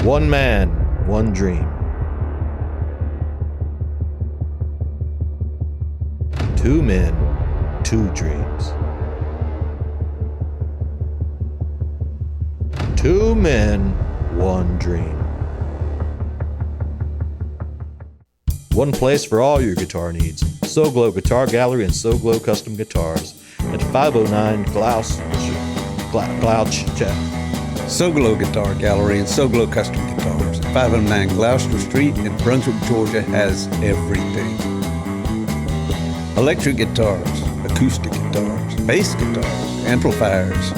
One man, one dream. Two men, two dreams. Two men, one dream. One place for all your guitar needs. SoGlo Guitar Gallery and SoGlo Custom Guitars at 509 Glouch. SoGlo Guitar Gallery and SoGlo Custom Guitars at 509 Gloucester Street in Brunswick, Georgia has everything. Electric guitars, acoustic guitars, bass guitars, amplifiers,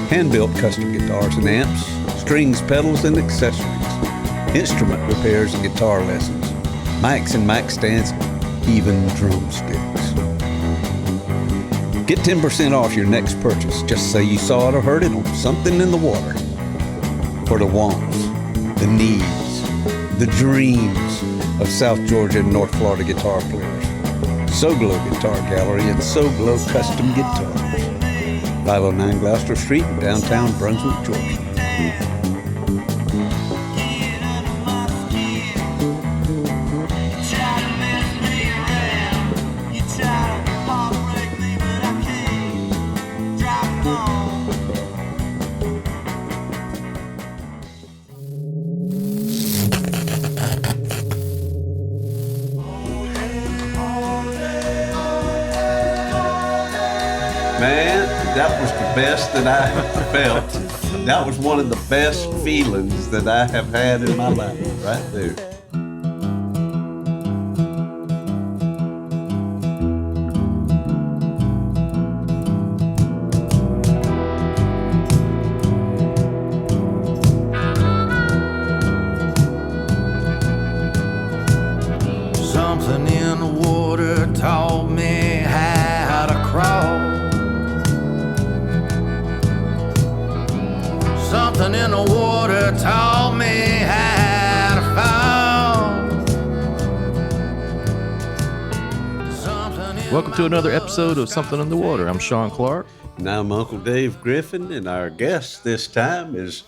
hand-built custom guitars and amps, strings, pedals, and accessories, instrument repairs and guitar lessons, mics and mic stands, even drumsticks. Get 10% off your next purchase. Just say you saw it or heard it on Something in the Water. For the wants, the needs, the dreams of South Georgia and North Florida guitar players. SoGlo Guitar Gallery and SoGlo Custom Guitars. 509 Gloucester Street in downtown Brunswick, Georgia. Man, that was the best that I have felt. That was one of the best feelings that I have had in my life, right there. Something in the water taught me how to crawl. Something in the water taught me how to fall. Welcome to another episode of Something in the Water. I'm Sean Clark. And I'm Uncle Dave Griffin, and our guest this time is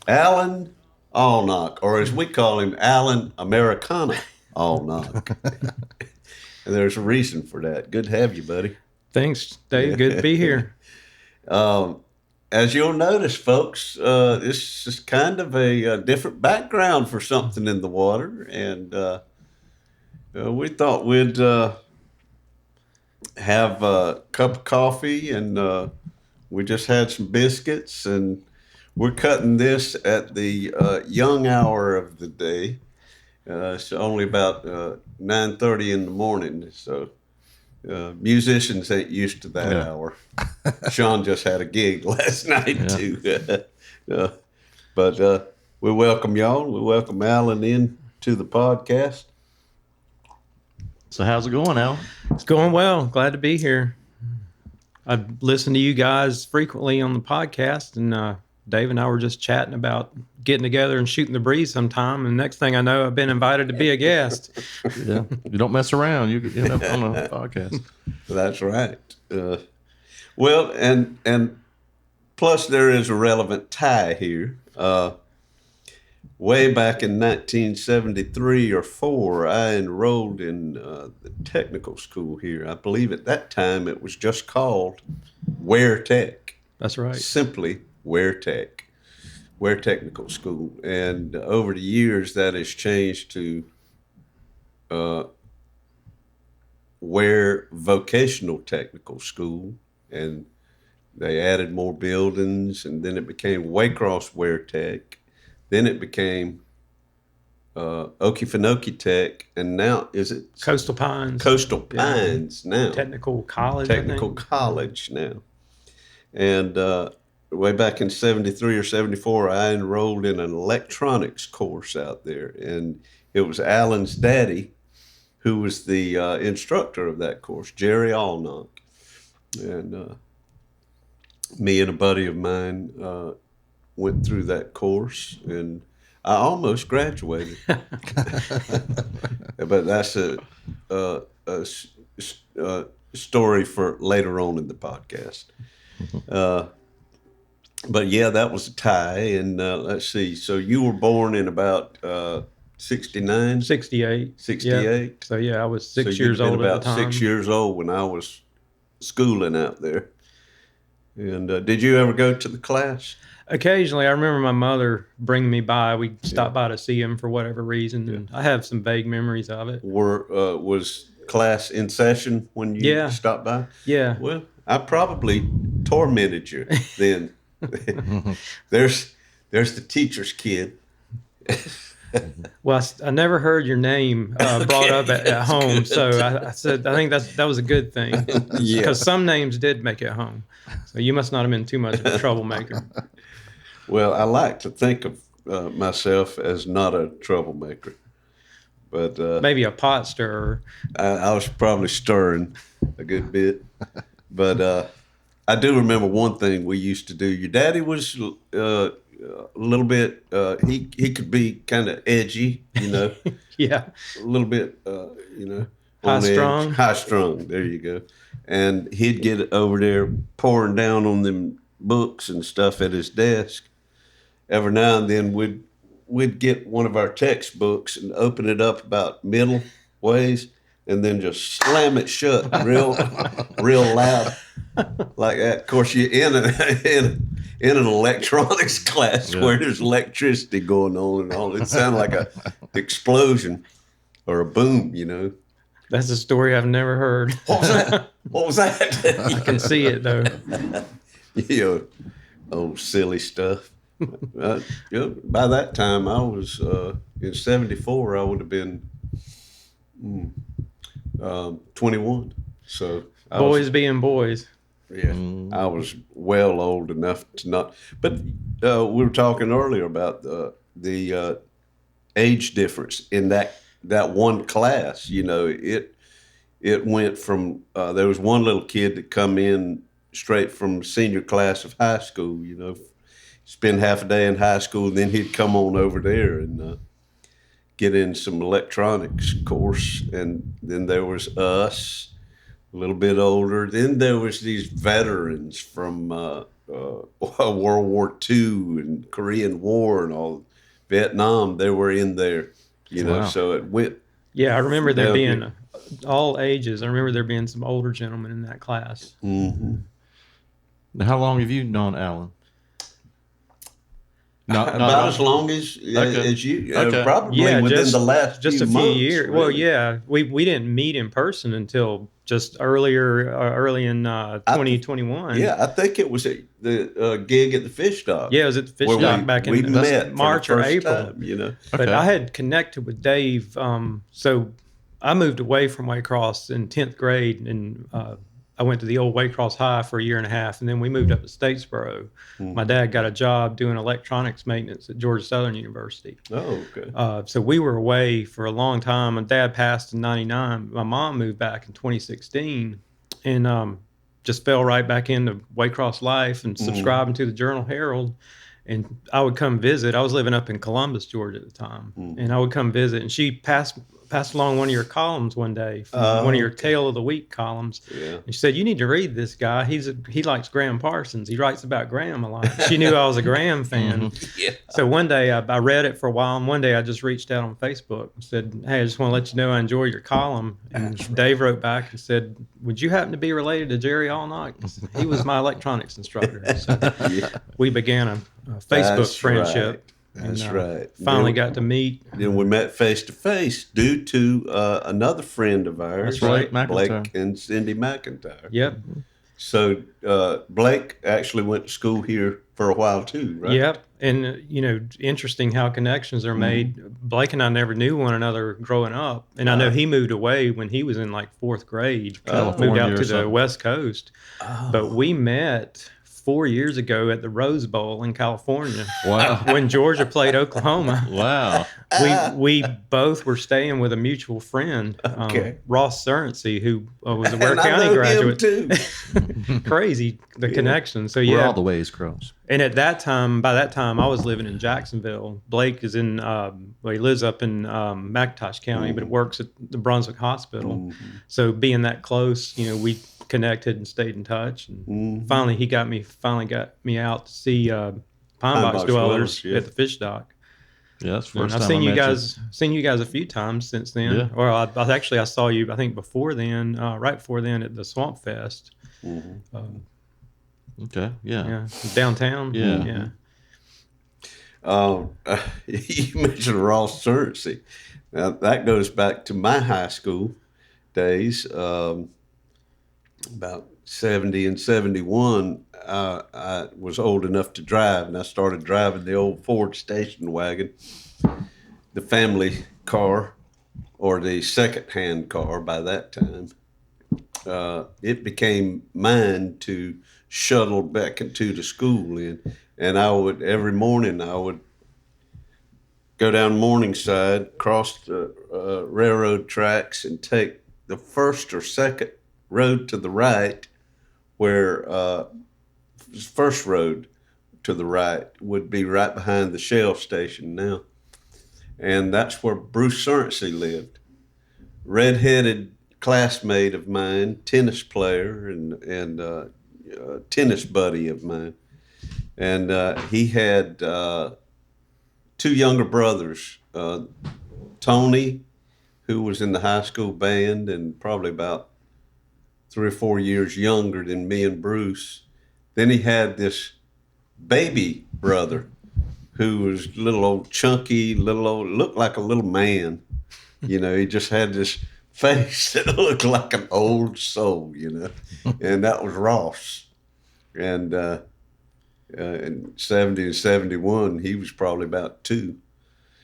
Alan Allnoch, or as we call him, Alan Americana Allnoch. And there's a reason for that. Good to have you, buddy. Thanks, Dave. Good to be here. As you'll notice, folks, this is kind of a different background for Something in the Water, and we thought we'd have a cup of coffee, and we just had some biscuits, and we're cutting this at the young hour of the day. It's only about 9:30 in the morning, so musicians ain't used to that hour. Sean just had a gig last night too. But we welcome y'all. We welcome Alan in to the podcast. So how's it going, Al? It's going well. Glad to be here. I listen to you guys frequently on the podcast, and Dave and I were just chatting about getting together and shooting the breeze sometime. And next thing I know, I've been invited to be a guest. Yeah, you don't mess around. You end up on a podcast. That's right. Well, and plus there is a relevant tie here. Way back in 1973 or 4, I enrolled in the technical school here. I believe at that time it was just called Ware Tech. That's right. Simply Ware Tech, Ware Technical School. And over the years that has changed to Ware Vocational Technical School, and they added more buildings, and then it became Waycross Ware Tech. Then it became Okefenokee Tech, and now is it Coastal Pines? Coastal Pines now. Technical College. Technical College now. And way back in 73 or 74, I enrolled in an electronics course out there, and it was Alan's daddy who was the instructor of that course, Jerry Allnoch. And me and a buddy of mine went through that course, and I almost graduated. But that's a story for later on in the podcast. But yeah, that was a tie. And let's see. So you were born in about 69? 68. 68? Yep. So yeah, I was So 6 you'd years have been old at about the time. 6 years old when I was schooling out there. And did you ever go to the class? Occasionally, I remember my mother bringing me by. We stopped by to see him for whatever reason, and I have some vague memories of it. Was class in session when you stopped by? Yeah. Well, I probably tormented you then. There's the teacher's kid. Well, I never heard your name brought up at home, good. So I said I think that was a good thing. Yeah. Because some names did make it home. So you must not have been too much of a troublemaker. Well, I like to think of myself as not a troublemaker, but maybe a pot stirrer. I was probably stirring a good bit, but I do remember one thing we used to do. Your daddy was a little bit. He could be kind of edgy, you know. Yeah. A little bit, you know. High strung. High strung. There you go. And he'd get over there pouring down on them books and stuff at his desk. Every now and then we'd get one of our textbooks and open it up about middle ways and then just slam it shut real loud like that. Of course, you're in an electronics class where there's electricity going on and all. It sounded like a explosion or a boom, you know. That's a story I've never heard. What was that? What was that? I can see it though. You know, old silly stuff. You know, by that time, I was in '74. I would have been 21. So boys being boys. Yeah, I was well old enough to not. But we were talking earlier about the age difference in that one class. You know, it went from there was one little kid that come in straight from senior class of high school. You know, spend half a day in high school, and then he'd come on over there and get in some electronics course, and then there was us. A little bit older. Then there was these veterans from World War II and Korean War and all, Vietnam. They were in there, you know. Wow. So it went. Yeah, I remember there being all ages. I remember there being some older gentlemen in that class. Mm-hmm. How long have you known Alan? About as long as you, probably within the last just few a few months, years. Really. Well, yeah, we didn't meet in person until just early in 2021. Yeah, I think it was the gig at the Fish Dock. Yeah, it was at the Fish Dock back in March or April. Time, you know, but I had connected with Dave. So I moved away from Waycross in 10th grade, and I went to the old Waycross High for a year and a half, and then we moved up to Statesboro. Mm-hmm. My dad got a job doing electronics maintenance at Georgia Southern University. Oh, okay. So we were away for a long time. My dad passed in '99. My mom moved back in 2016, and just fell right back into Waycross life and subscribing to the Journal Herald. And I would come visit. I was living up in Columbus, Georgia at the time, and I would come visit. And she passed along one of your columns one day, one of your Tale of the Week columns. Yeah. And she said, "You need to read this guy. He likes Graham Parsons. He writes about Graham a lot." She knew I was a Graham fan. Yeah. So one day I read it for a while, and one day I just reached out on Facebook and said, "Hey, I just want to let you know I enjoy your column." And Dave wrote back and said, "Would you happen to be related to Jerry Allnoch? He was my electronics instructor." So we began a Facebook friendship. Right. That's right. Finally got to meet. Then we met face to face due to another friend of ours, That's right, Blake and Cindy McIntyre. Yep. So Blake actually went to school here for a while too, right? Yep. And, interesting how connections are made. Blake and I never knew one another growing up. And I know he moved away when he was in like fourth grade. Moved out to the West Coast. Oh. But we met 4 years ago at the Rose Bowl in California. Wow. When Georgia played Oklahoma. Wow. We both were staying with a mutual friend, Ross Surrency, who was a Ware County graduate. Too. Crazy, the connection. So We're all the ways crossed. And by that time, I was living in Jacksonville. Blake is he lives up in McIntosh County, but works at the Brunswick Hospital. So being that close, we connected and stayed in touch. And finally got me out to see Pine Box Dwellers yeah. at the fish dock. Yeah, that's the And first I've time seen I you met guys, seen you guys a few times since then. Yeah. Or I saw you, I think before then, right before then at the Swamp Fest. Okay, yeah. Downtown. Yeah. You mentioned Ross Surrency. Now, that goes back to my high school days. About 70 and 71, I was old enough to drive, and I started driving the old Ford station wagon, the family car, or the second-hand car by that time. It became mine to shuttle back into the school in, and every morning I would go down Morningside, cross the railroad tracks, and take the first or second road to the right, where first road to the right would be right behind the Shell station now. And that's where Bruce Surrency lived. Red-headed classmate of mine, tennis player and tennis buddy of mine. And he had two younger brothers, Tony, who was in the high school band and probably about 3 or 4 years younger than me and Bruce. Then he had this baby brother who was little old chunky, looked like a little man. You know, he just had this face that looked like an old soul, you know, and that was Ross. And in 70 and 71, he was probably about 2.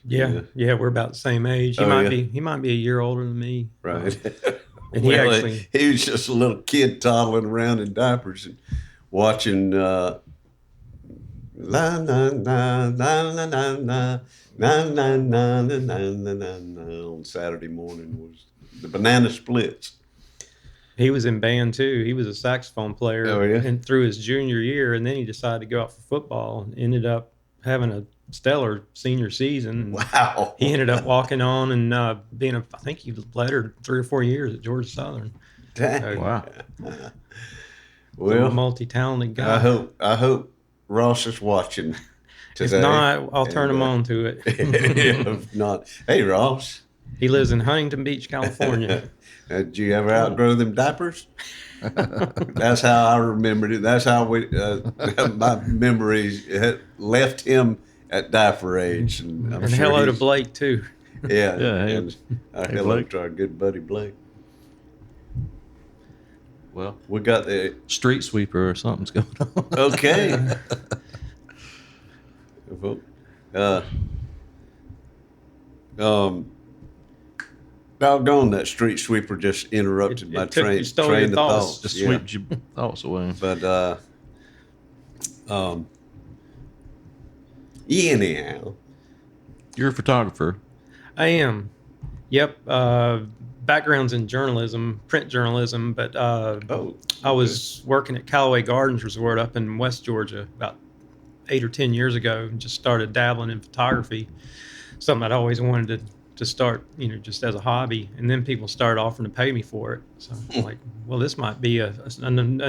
Yeah, we're about the same age. He might be a year older than me. Right. And he was just a little kid toddling around in diapers and watching la la la la la la la la la la la la on Saturday morning was the Banana Splits. He was in band too. He was a saxophone player and through his junior year, and then he decided to go out for football and ended up having a stellar senior season. Wow. He ended up walking on and I think he lettered 3 or 4 years at Georgia Southern. Dang. So, Wow. Well, multi-talented guy. I hope Ross is watching today. If not, I'll turn him on to it. If not, hey Ross. He lives in Huntington Beach, California. Did you ever outgrow them diapers? That's how I remembered it. That's how my memories had left him at diaper age. And I'm sure hello to Blake too. Yeah. Hey, and hello Blake. to our good buddy Blake. Well, We got the street sweeper or something's going on. okay. Doggone, that street sweeper just interrupted my train of thoughts. Just Yeah. swept your thoughts away. But anyhow, You're a photographer. I am. Yep. Background's in journalism, print journalism, but I was working at Callaway Gardens Resort up in West Georgia about 8 or 10 years ago, and just started dabbling in photography, something I'd always wanted to start, just as a hobby. And then people started offering to pay me for it. So I'm like, well, this might be a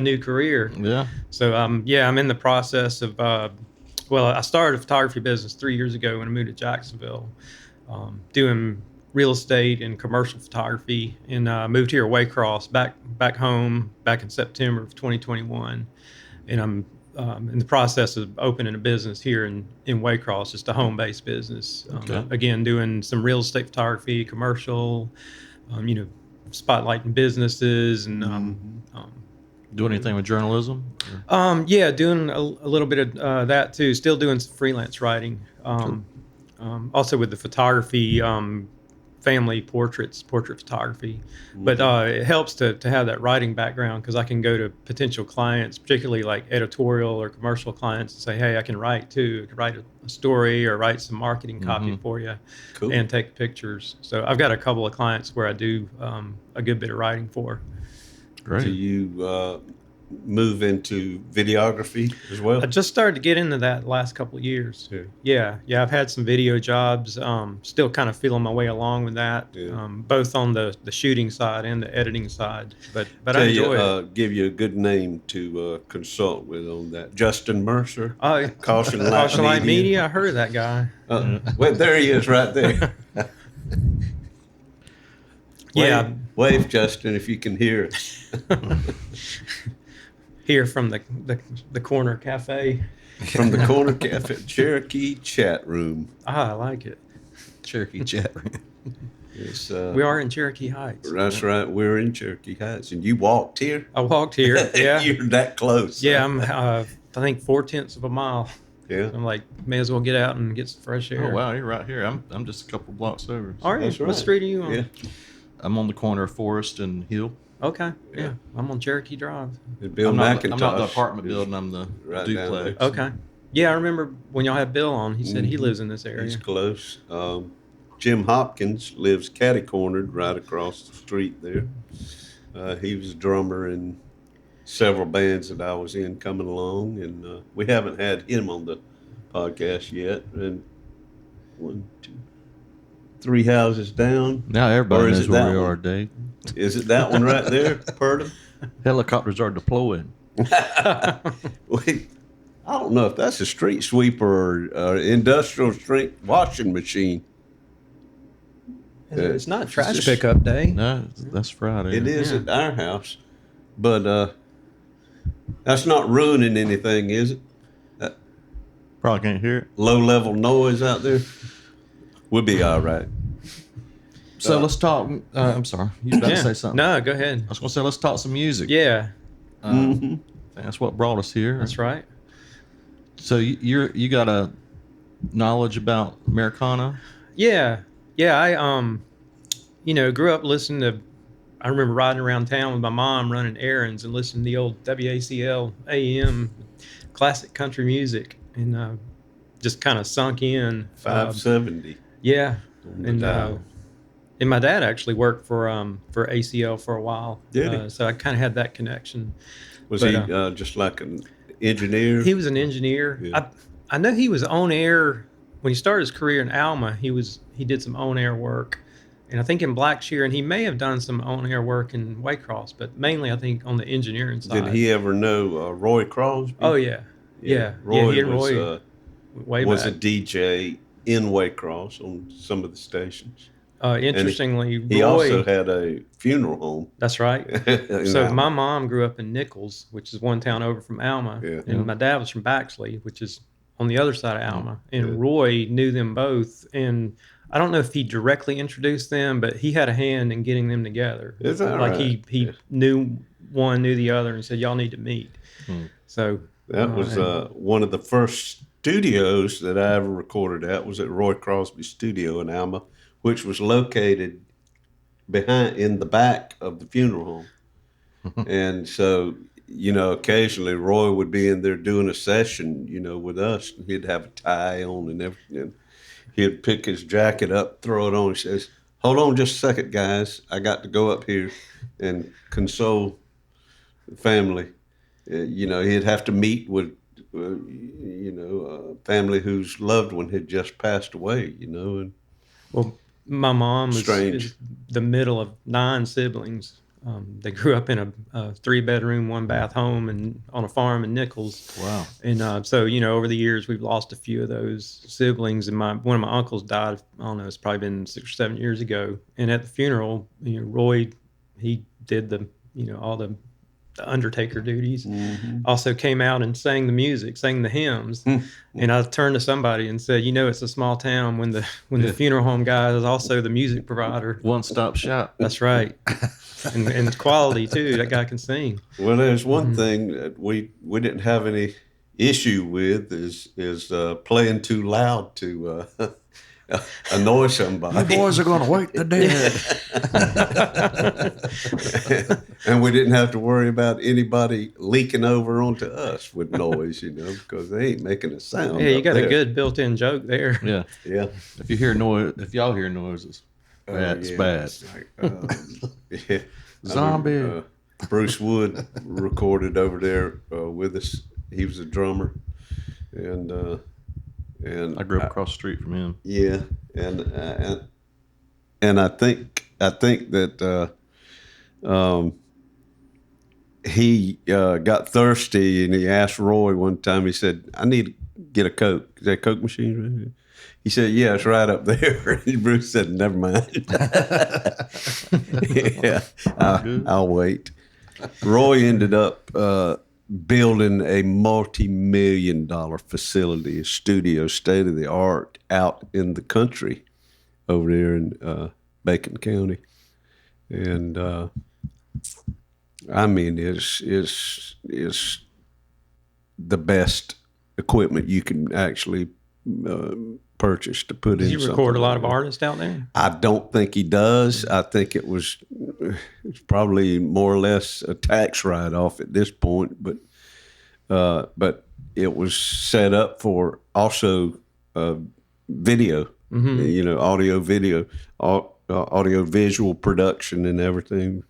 new career. Yeah. So, I'm in the process of, I started a photography business 3 years ago when I moved to Jacksonville, doing real estate and commercial photography, and moved here at Waycross back home back in September of 2021. And I'm in the process of opening a business here in Waycross, just a home-based business. Okay. Again, doing some real estate photography, commercial, spotlighting businesses, and Do anything with journalism? doing a little bit of that too. Still doing some freelance writing. Also with the photography, family portrait photography. But it helps to have that writing background, because I can go to potential clients, particularly like editorial or commercial clients, and say, hey, I can write too. I can write a story or write some marketing copy for you. Cool. And take pictures. So I've got a couple of clients where I do a good bit of writing for. Great. do you move into videography as well? I just started to get into that last couple of years. Yeah. I've had some video jobs. Still kind of feeling my way along with that, both on the shooting side and the editing side. But I enjoy it. Give you a good name to consult with on that. Justin Mercer, Caution Caution Light Light Media. I heard of that guy. Well, there he is, right there. Yeah. Wave, Justin, if you can hear us. Here from the corner cafe. From the corner cafe, Cherokee chat room. I like it. Cherokee chat room. It's, We are in Cherokee Heights. That's right. We're in Cherokee Heights, and you walked here. I walked here. Yeah. You're that close. Yeah, I'm. I think 0.4 of a mile. Yeah. I'm like, may as well get out and get some fresh air. Oh wow, you're right here. I'm just a couple blocks over. All right. That's What right. street are you on? Yeah. I'm on the corner of Forest and Hill. Okay. Yeah. Yeah. I'm on Cherokee Drive. And Bill I'm not McIntosh. the apartment building. I'm the right down duplex. there. Okay. Yeah, I remember when y'all had Bill on. He said he lives in this area. He's close. Jim Hopkins lives catty-cornered right across the street there. He was a drummer in several bands that I was in coming along, and we haven't had him on the podcast yet. And 1, 2, 3 houses down. Now Or everybody is knows it where that we one? are, Dave. Is it that one right there, Purdom? Helicopters are deploying. Wait, I don't know if that's a street sweeper or industrial strength washing machine. It's not It's trash just- pickup day. No, that's Friday. It is Yeah. at our house, but that's not ruining anything, is it? Probably can't hear it. Low level noise out there. We'll be all right. So let's talk. I'm sorry. You was about to say something. No, go ahead. I was going to say let's talk some music. Yeah, That's what brought us here. that's right. So you got a knowledge about Americana? Yeah. I grew up listening to. I remember riding around town with my mom running errands and listening to the old WACL AM classic country music, and just kind of sunk in. 570. Yeah, the and dial. and my dad actually worked for ACL for a while. Did he? So I kind of had that connection. Was But, he just like an engineer? He was an engineer. Yeah. I know he was on air when he started his career in Alma. He did some on air work, and I think in Blackshear, and he may have done some on air work in Waycross, but mainly I think on the engineering side. Did he ever know Roy Crosby? Oh yeah. Roy he and was, Roy way was back. a DJ in Waycross on some of the stations. Interestingly, He Roy. also had a funeral home. That's right. in So Alma. my mom grew up in Nichols, which is one town over from Alma, Yeah. and my dad was from Baxley, which is on the other side of Alma. And Yeah. Roy knew them both, and I don't know if he directly introduced them, but he had a hand in getting them together. Is that like right? he Yeah. knew one, knew the other, and said, "Y'all need to meet." So That was one of the first studios that I ever recorded at was at Roy Crosby's studio in Alma, which was located in the back of the funeral home. And so, occasionally Roy would be in there doing a session, with us. He'd have a tie on and everything. He'd pick his jacket up, throw it on. He says, "Hold on just a second, guys. I got to go up here and console the family." He'd have to meet with, a family whose loved one had just passed away, and well, my mom was Strange. the middle of 9 siblings. They grew up in a 3-bedroom, 1-bath home and on a farm in Nichols. Wow. And so, over the years, we've lost a few of those siblings. And one of my uncles died, I don't know, it's probably been 6 or 7 years ago. And at the funeral, Roy, he did all the undertaker duties. Also came out and sang the music, sang the hymns. And I turned to somebody and said, it's a small town when the funeral home guy is also the music provider. One-stop shop. That's right. and quality too. That guy can sing. Well, there's one thing that we didn't have any issue with is playing too loud to annoy somebody. You boys are going to wake the dead. And we didn't have to worry about anybody leaking over onto us with noise, because they ain't making a sound. Yeah, you up got there. a good built-in joke there. Yeah. Yeah. If y'all hear noises, that's bad. It's like, yeah. Zombie. Bruce Wood recorded over there with us. He was a drummer, and I grew up across the street from him. yeah, and I think that he got thirsty, and he asked Roy one time. He said, "I need to get a Coke. Is that a Coke machine right here?" He said, "Yeah, it's right up there." And Bruce said, "Never mind." Yeah, I'll wait. Roy ended up building a multi-million-dollar facility, a studio, state of the art, out in the country over there in Bacon County, and I mean, is the best equipment you can actually purchase to put in. Did you record a lot of artists out there? I don't think he does. I think it's probably more or less a tax write-off at this point, but it was set up for also video, audio, video, audio visual production and everything.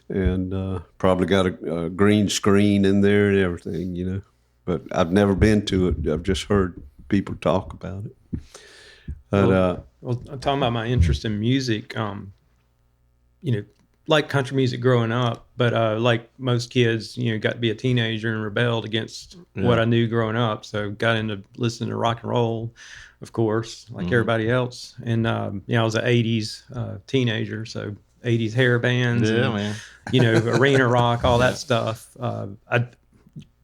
And probably got a green screen in there and everything, But I've never been to it. I've just heard people talk about it. But, well, I'm talking about my interest in music. Like country music growing up, but like most kids, got to be a teenager and rebelled against what I knew growing up. So got into listening to rock and roll, of course, like everybody else. And I was an '80s teenager, so '80s hair bands, man. Arena rock, all that stuff. I'm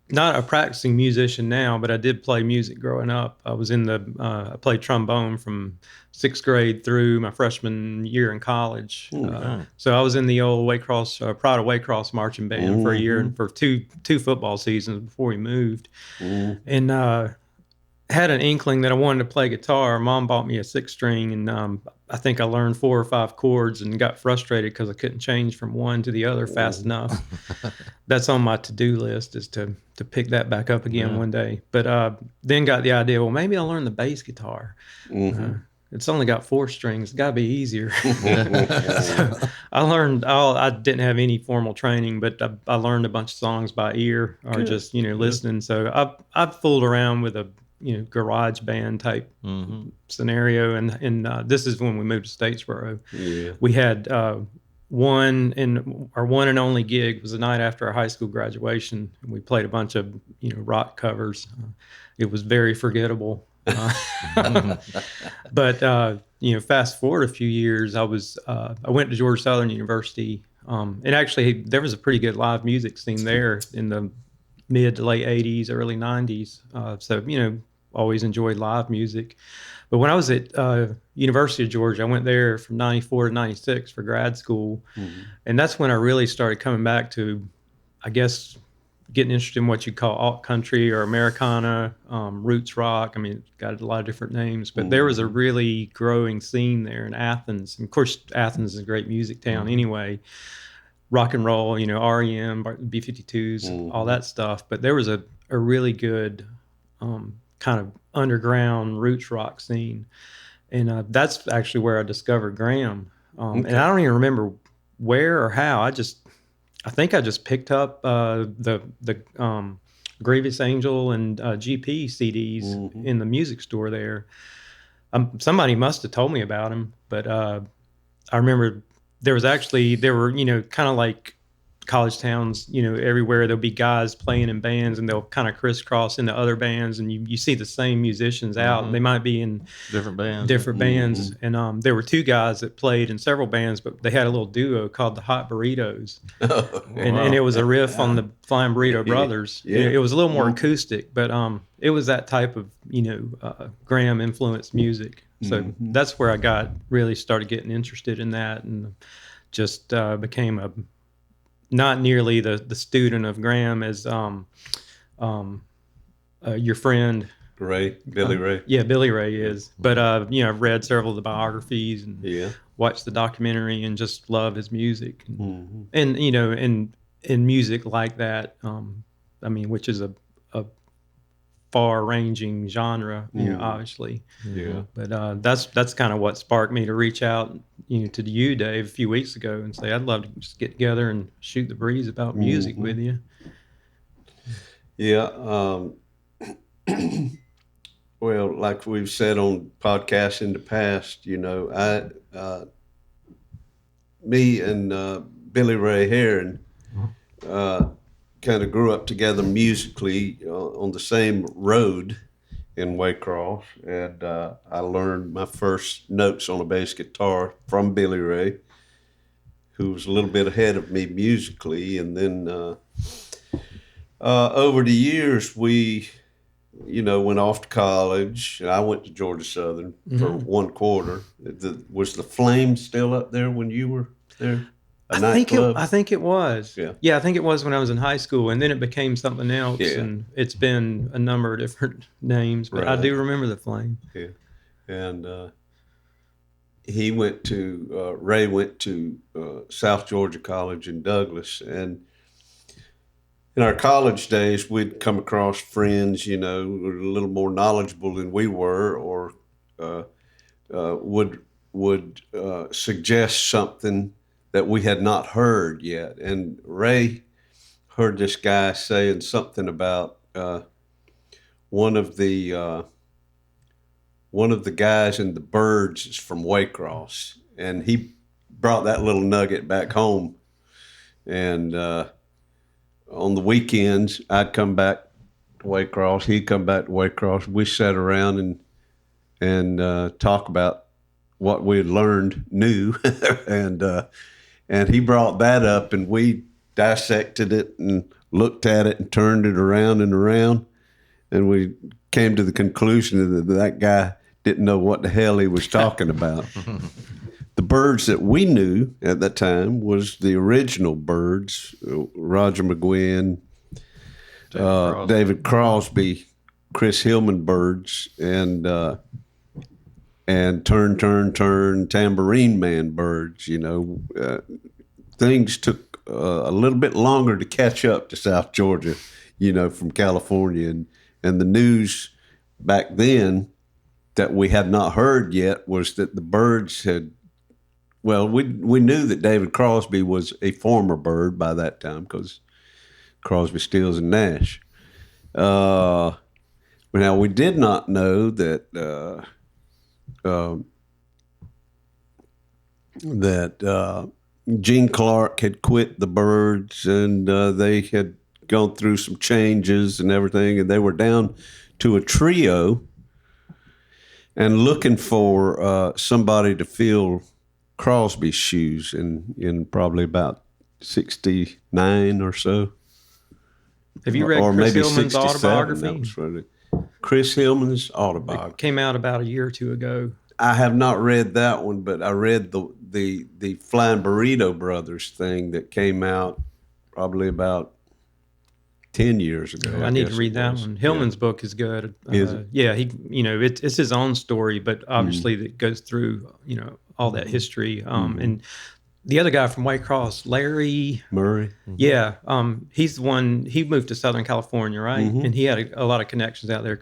not a practicing musician now, but I did play music growing up. I was I played trombone from 6th grade through my freshman year in college. So I was in the old Prada Waycross marching band for a year and for two football seasons before we moved. And had an inkling that I wanted to play guitar. Mom bought me a 6-string, and I think I learned 4 or 5 chords and got frustrated because I couldn't change from one to the other fast enough. That's on my to-do list, is to pick that back up again one day. But then got the idea, well, maybe I'll learn the bass guitar. It's only got 4 strings. It's got to be easier. So I learned I didn't have any formal training, but I learned a bunch of songs by ear or just, listening. So I've fooled around with a garage band type scenario, and this is when we moved to Statesboro. We had one and only gig was the night after our high school graduation, and we played a bunch of rock covers. It was very forgettable, but fast forward a few years, I went to Georgia Southern University, and actually there was a pretty good live music scene there in the mid to late 80s, early 90s. So, always enjoyed live music. But when I was at University of Georgia, I went there from 94 to 96 for grad school. And that's when I really started coming back to, I guess, getting interested in what you'd call alt country or Americana, roots rock. I mean, it's got a lot of different names, but there was a really growing scene there in Athens. And of course, Athens is a great music town anyway. Rock and roll, REM, B-52s, all that stuff. But there was a really good kind of underground roots rock scene. And that's actually where I discovered Graham. And I don't even remember where or how. I think I just picked up the Grievous Angel and GP CDs in the music store there. Somebody must have told me about him, but I remember there were kind of like college towns, everywhere there'll be guys playing in bands, and they'll kind of crisscross into other bands, and you see the same musicians out. They might be in different bands. And there were 2 guys that played in several bands, but they had a little duo called the Hot Burritos. And it was a riff on the Flying Burrito Brothers. It was a little more acoustic, but it was that type of Graham influenced music. So that's where I really started getting interested in that, and just became not nearly the student of Graham as your friend Billy Ray. Yeah, Billy Ray is. But I've read several of the biographies and watched the documentary and just love his music. And in music like that, which is a far-ranging genre, obviously. But that's kind of what sparked me to reach out to you, Dave, a few weeks ago and say, I'd love to just get together and shoot the breeze about music with you. Yeah. Well, like we've said on podcasts in the past, me and Billy Ray Heron kind of grew up together musically on the same road in Waycross, and I learned my first notes on a bass guitar from Billy Ray, who was a little bit ahead of me musically. And then over the years, we, went off to college. I went to Georgia Southern for 1 quarter. Was the Flame still up there when you were there? I think it was. Yeah. I think it was when I was in high school, and then it became something else, and it's been a number of different names, but I do remember the Flame. Yeah. And Ray went to South Georgia College in Douglas, and in our college days, we'd come across friends, who were a little more knowledgeable than we were, or would suggest something that we had not heard yet. And Ray heard this guy saying something about one of the guys in the Byrds is from Waycross, and he brought that little nugget back home. And on the weekends, I'd come back to Waycross, he'd come back to Waycross. We sat around and talk about what we had learned new, and he brought that up, and we dissected it and looked at it and turned it around and around, and we came to the conclusion that guy didn't know what the hell he was talking about. The Byrds that we knew at that time was the original Byrds, Roger McGuinn, David Crosby, Chris Hillman Byrds, and Turn, Tambourine Man Byrds. Things took a little bit longer to catch up to South Georgia, from California. And the news back then that we had not heard yet was that the Byrds had, we knew that David Crosby was a former Byrd by that time because Crosby, Stills, and Nash. Now, we did not know that Gene Clark had quit the Byrds, and they had gone through some changes and everything, and they were down to a trio and looking for somebody to fill Crosby's shoes in probably about 69 or so. Have you read Chris Hillman's autobiography? Chris Hillman's autobiography. It came out about a year or two ago. I have not read that one, but I read the Flying Burrito Brothers thing that came out probably about 10 years ago. I need to read that one. Hillman's book is good. Is it? Yeah, it's his own story, but obviously it goes through, all that history. And the other guy from Waycross, Larry Murray. Yeah, he's the one. He moved to Southern California, right? And he had a lot of connections out there.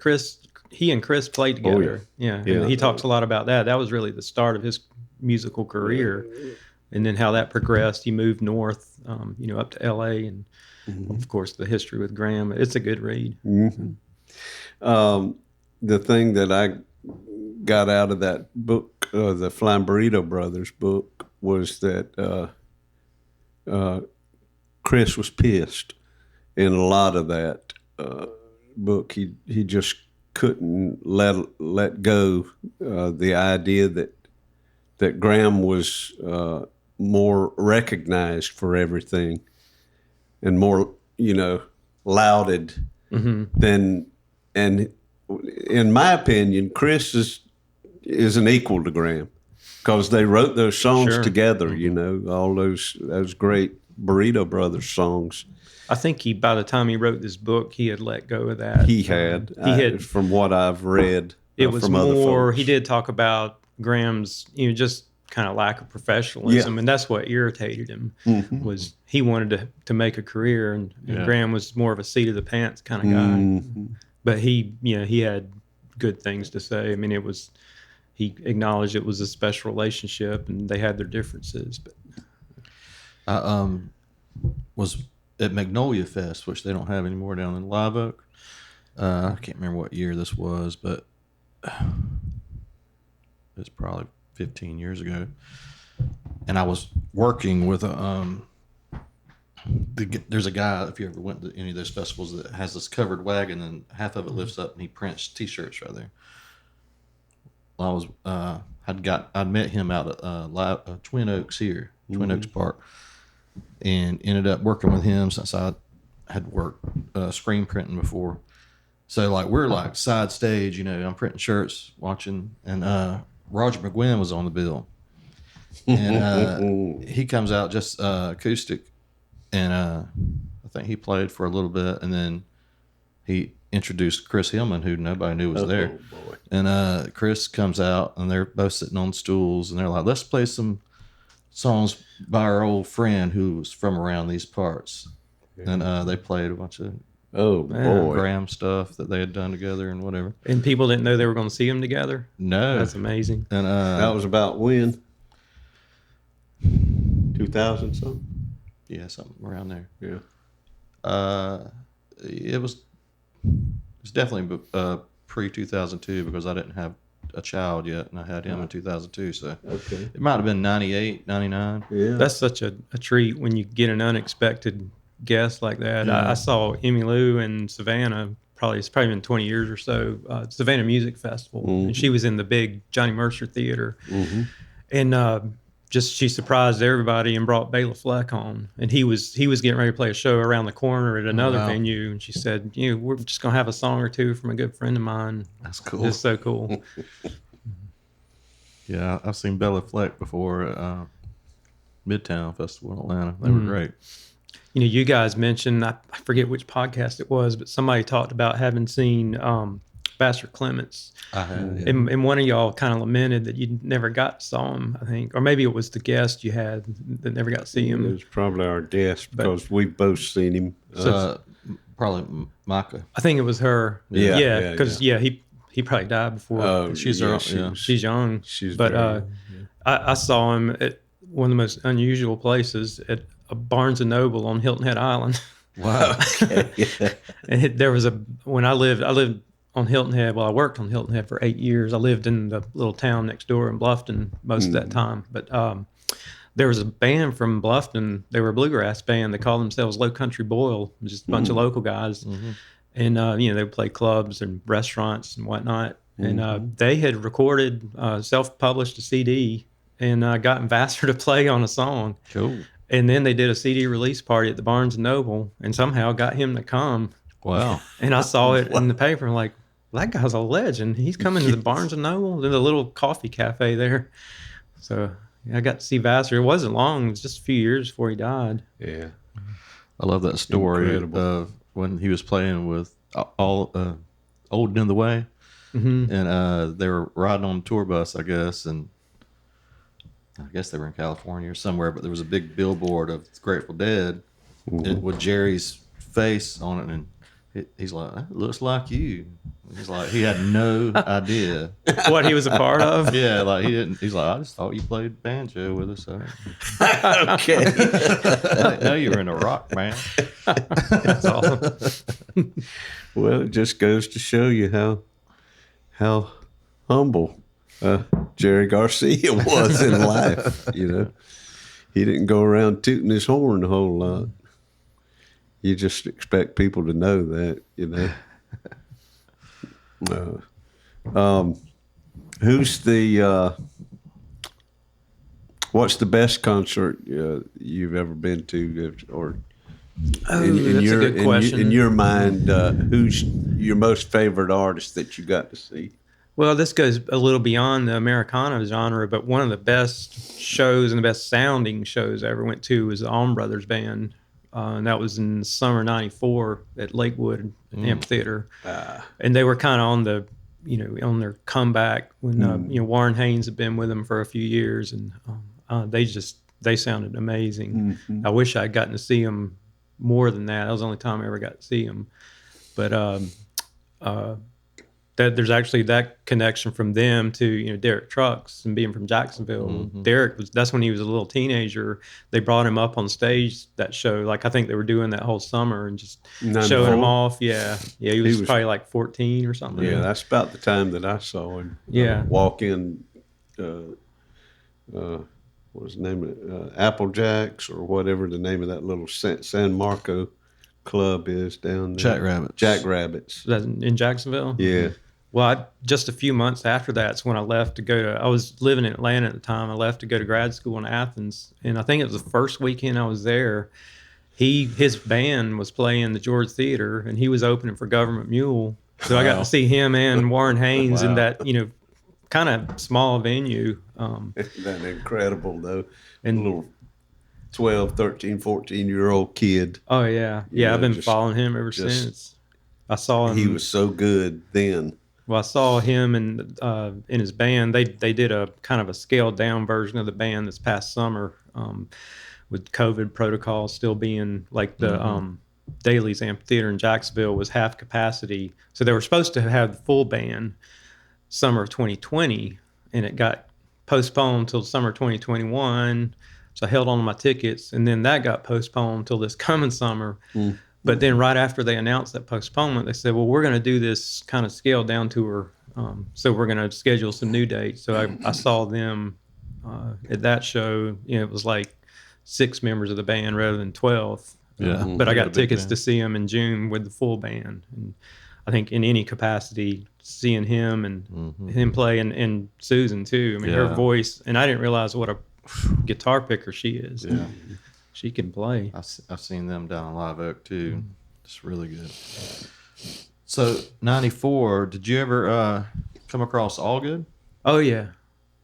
He and Chris played together. Oh, yeah. And he talks a lot about that. That was really the start of his musical career, and then how that progressed. He moved north, up to L.A. and of course the history with Graham. It's a good read. The thing that I got out of that book, the Flying Burrito Brothers book, was that Chris was pissed in a lot of that book. He just couldn't let go the idea that Graham was more recognized for everything and more lauded than. And in my opinion, Chris is an equal to Graham because they wrote those songs together. All those great Burrito Brothers songs. I think by the time he wrote this book, he had let go of that. He had, from what I've read. It was from more. Other folks. He did talk about Graham's, just kind of lack of professionalism, and that's what irritated him. Was he wanted to make a career, and Graham was more of a seat of the pants kind of guy. But he had good things to say. I mean, it was he acknowledged it was a special relationship and they had their differences. But I was at Magnolia Fest, which they don't have anymore down in Live Oak. I can't remember what year this was, but it's probably 15 years ago. And I was working with there's a guy, if you ever went to any of those festivals, that has this covered wagon and half of it lifts up and he prints T-shirts right there. I was I'd met him out at Twin Oaks here, Twin Oaks Park, and ended up working with him since I had worked screen printing before. So like we're like side stage, I'm printing shirts, watching, and Roger McGuinn was on the bill, and he comes out just acoustic, and I think he played for a little bit, and then he introduced Chris Hillman, who nobody knew was there. Boy. And Chris comes out, and they're both sitting on stools, and they're like, "Let's play some songs by our old friend who was from around these parts." And they played a bunch of Graham stuff that they had done together and whatever. And people didn't know they were going to see them together. No, That's amazing. And that was about when? 2000 something? Yeah, something around there. Yeah. It was definitely pre 2002 because I didn't have a child yet, and I had him in 2002. So Okay. it might have been 98, 99. Yeah. That's such a treat when you get an unexpected guest like that. Yeah. I saw Emmylou in Savannah. It's probably been 20 years or so. Savannah Music Festival, and she was in the big Johnny Mercer Theater, and she surprised everybody and brought Bela Fleck on, and he was getting ready to play a show around the corner at another venue, and she said, we're just gonna have a song or two from a good friend of mine. That's cool. It's so cool. Yeah, I've seen Bela Fleck before at Midtown Festival in Atlanta. They were great. You guys mentioned, I forget which podcast it was, but somebody talked about having seen Vassar Clements. I had, yeah. And one of y'all kind of lamented that you never got to saw him, I think. Or maybe it was the guest you had that never got to see him. It was probably our guest because we've both seen him. Probably Micah. I think it was her. Yeah, because he probably died before. She's She's young. But I saw him at one of the most unusual places, at a Barnes and Noble on Hilton Head Island. Wow. And there was when I lived on Hilton Head. Well, I worked on Hilton Head for 8 years. I lived in the little town next door in Bluffton most of that time. But there was a band from Bluffton. They were a bluegrass band. They called themselves Low Country Boil, just a bunch of local guys. And, they would play clubs and restaurants and whatnot. And they had recorded, self-published a CD and gotten Vassar to play on a song. Cool. And then they did a CD release party at the Barnes and Noble and somehow got him to come. Wow. And I saw it in the paper. I'm like, that guy's a legend. He's coming to the Barnes and Noble. There's a little coffee cafe there. So I got to see Vassar. It wasn't long. It was just a few years before he died. Yeah. I love that story Incredible. of when he was playing with all Old and in the Way. And they were riding on a tour bus, I guess, and I guess they were in California or somewhere, but there was a big billboard of Grateful Dead with Jerry's face on it, and he's like, "That looks like you." He's like, he had no idea What he was a part of. Yeah, like he didn't. He's like, "I just thought you played banjo with us." Okay. I didn't know you were in a rock band. That's awesome. Well, it just goes to show you how humble Jerry Garcia was in life. He didn't go around tooting his horn a whole lot. You just expect people to know that. Who's what's the best concert you've ever been to, or That's a good question. in your mind, who's your most favorite artist that you got to see? Well, this goes a little beyond the Americana genre, but one of the best shows and the best sounding shows I ever went to was the Allman Brothers Band. And that was in summer '94 at Lakewood Amphitheater. And they were kind of on the, on their comeback when, Warren Haynes had been with them for a few years, and they sounded amazing. I wish I'd gotten to see them more than that. That was the only time I ever got to see them. But that there's actually that connection from them to Derek Trucks and being from Jacksonville. Mm-hmm. That's when he was a little teenager. They brought him up on stage that show. Like I think they were doing that whole summer and just 94? showing him off. Yeah, he was probably like 14 or something. Yeah, that's about the time that I saw him. Yeah. Walk in. What was the name of it? Apple Jacks or whatever the name of that little San Marco club is down there. Jackrabbits. Jackrabbits. That's in Jacksonville. Yeah. Well, just a few months after that's when I left to go to. I was living in Atlanta at the time. I left to go to grad school in Athens, and I think it was the first weekend I was there. His band was playing the George Theater, and he was opening for Government Mule. So I got to see him and Warren Haynes in that kind of small venue. That incredible though. And a little 12, 13, 14-year-old kid. Oh yeah, I've been following him ever since. I saw him. He was so good then. Well, I saw him and in his band. They did a kind of a scaled down version of the band this past summer, with COVID protocols still being like the Daly's Amphitheater in Jacksonville was half capacity, so they were supposed to have the full band summer of 2020, and it got postponed until summer 2021. So I held on to my tickets, and then that got postponed until this coming summer. But then right after they announced that postponement, they said, well, we're going to do this kind of scaled down tour. So we're going to schedule some new dates. So I saw them at that show. It was like 6 members of the band rather than 12. Yeah. But I got tickets to see them in June with the full band. And I think in any capacity, seeing him and him play and Susan too. I mean, her voice, and I didn't realize what a guitar picker she is. Yeah. She can play. I've seen them down in Live Oak too. It's really good. So 94, did you ever come across All Good? Oh yeah.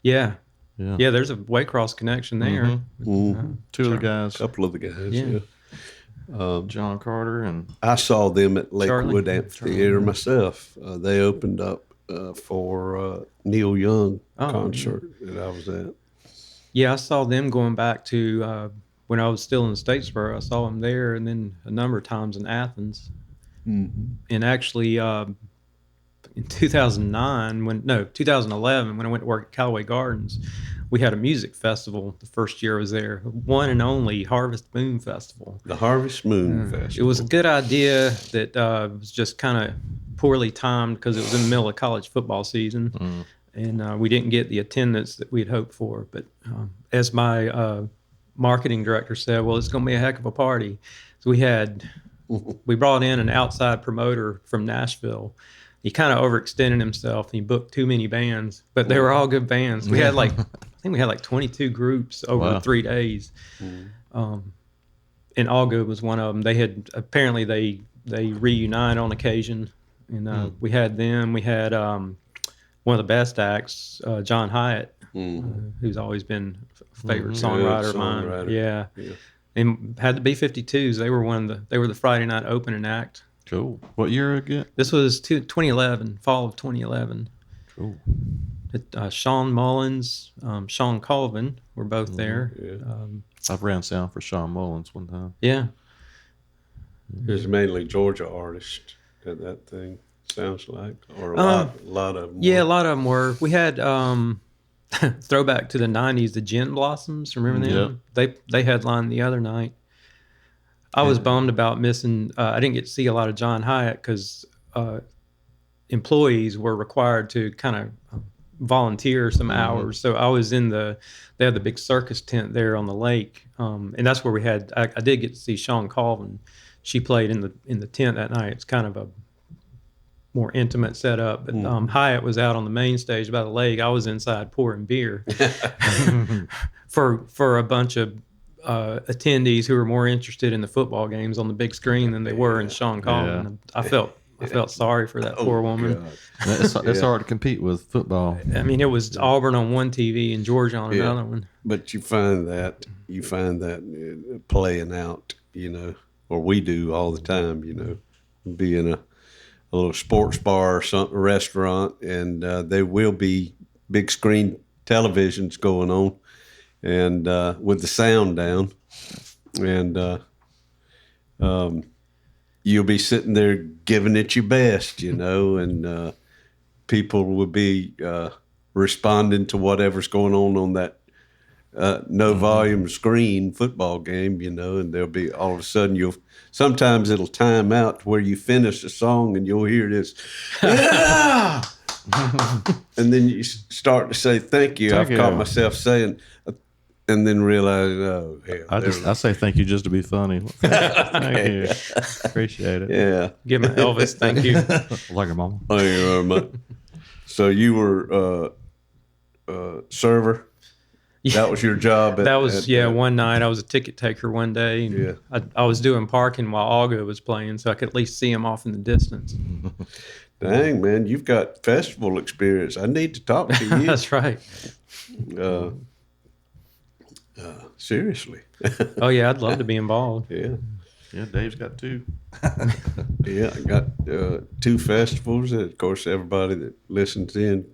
There's a Waycross connection there. Two of the guys. A couple of the guys. Yeah. John Carter and I saw them at Lakewood Charlie. Amphitheater myself. They opened up for Neil Young concert that I was at. Yeah, I saw them going back to when I was still in Statesboro. I saw them there, and then a number of times in Athens. And actually, in 2011, when I went to work at Callaway Gardens, we had a music festival the first year I was there, one and only Harvest Moon Festival. The Harvest Moon Festival. It was a good idea that was just kind of poorly timed because it was in the middle of college football season. And we didn't get the attendance that we'd hoped for. But as my marketing director said, well, it's going to be a heck of a party. So we brought in an outside promoter from Nashville. He kind of overextended himself and he booked too many bands, but they were all good bands. We had I think we had like 22 groups over 3 days. And All Good was one of them. They had, apparently they reunite on occasion. And we had them. We had one of the best acts, John Hyatt, who's always been a favorite songwriter of mine. Yeah. And had the B-52s. They were the Friday night opening act. Cool. What year again? This was 2011, fall of 2011. Cool. Sean Mullins, Sean Colvin were both there. I've ran sound for Sean Mullins one time. Yeah. There's mainly Georgia artists at that thing, sounds like, or a lot of them. Yeah, a lot of them were. We had throwback to the 90s, the Gin Blossoms. Remember them? Yep. They headlined the other night. I was bummed about missing. I didn't get to see a lot of John Hyatt because employees were required to kind of volunteer some hours. So I was they had the big circus tent there on the lake, and that's where we had. I did get to see Sean Colvin. She played in the tent that night. It's kind of a more intimate setup. But Hyatt was out on the main stage by the lake. I was inside pouring beer for a bunch of attendees who were more interested in the football games on the big screen than they were in Sean Colvin. I felt sorry for that poor woman. It's hard to compete with football. I mean, it was Auburn on one TV and Georgia on another one. But you find that playing out, or we do all the time, be in a little sports bar or something, restaurant, and there will be big screen televisions going on, and with the sound down, and you'll be sitting there giving it your best, and people would be responding to whatever's going on that no volume screen football game, and there'll be all of a sudden sometimes it'll time out to where you finish a song and you'll hear this, yeah, and then you start to say thank you. I've caught myself saying, and then realize, oh, hell, I say thank you just to be funny. Thank you. Appreciate it. Yeah. Give him Elvis, thank you. Like your mama. Thank you very much. So you were server? That was your job? One night I was a ticket taker one day. And I was doing parking while Auga was playing, so I could at least see him off in the distance. Dang, man, you've got festival experience. I need to talk to you. That's right. Seriously. Oh, yeah, I'd love to be involved. Yeah. Yeah, Dave's got 2. Yeah, I got 2 festivals. Of course, everybody that listens in,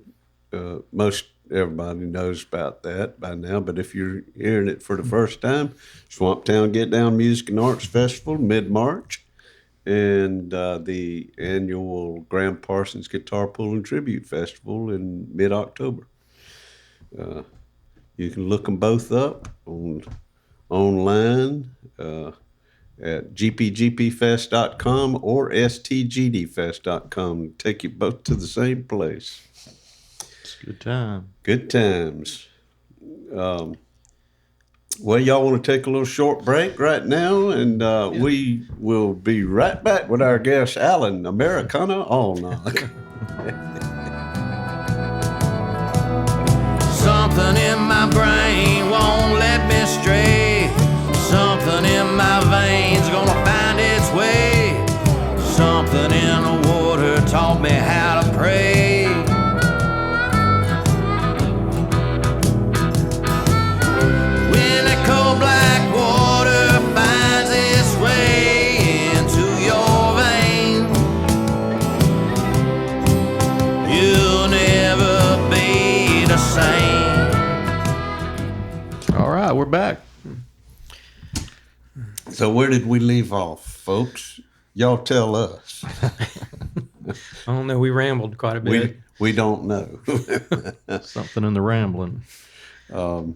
most everybody knows about that by now. But if you're hearing it for the first time, Swamptown Get Down Music and Arts Festival, mid-March, and the annual Graham Parsons Guitar Pulling Tribute Festival in mid-October. You can look them both up online at gpgpfest.com or stgdfest.com. Take you both to the same place. It's a good time. Good times. Well, y'all want to take a little short break right now, and we will be right back with our guest, Alan Americana Allnoch. Something in my brain won't let me stray. Something in my veins gonna find its way. Something in the water taught me how to pray. When that cold black water finds its way into your veins, you'll never be the same. All right, we're back. So where did we leave off, folks? Y'all tell us. I don't know. We rambled quite a bit. We don't know. Something in the rambling. We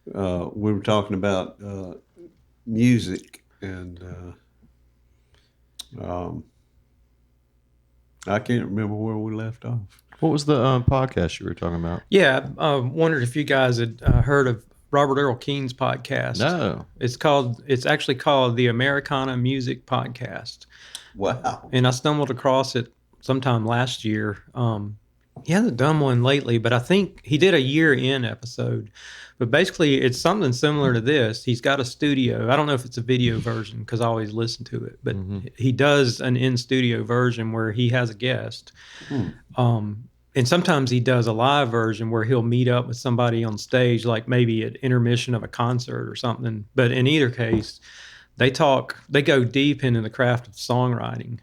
were talking about music, and I can't remember where we left off. What was the podcast you were talking about? Yeah, I wondered if you guys had heard of Robert Earl Keen's podcast. No. It's actually called the Americana Music Podcast. Wow. And I stumbled across it sometime last year. He hasn't done one lately, but I think he did a year-in episode. But basically, it's something similar to this. He's got a studio. I don't know if it's a video version because I always listen to it, but he does an in-studio version where he has a guest. And sometimes he does a live version where he'll meet up with somebody on stage, like maybe at intermission of a concert or something. But in either case, they go deep into the craft of songwriting.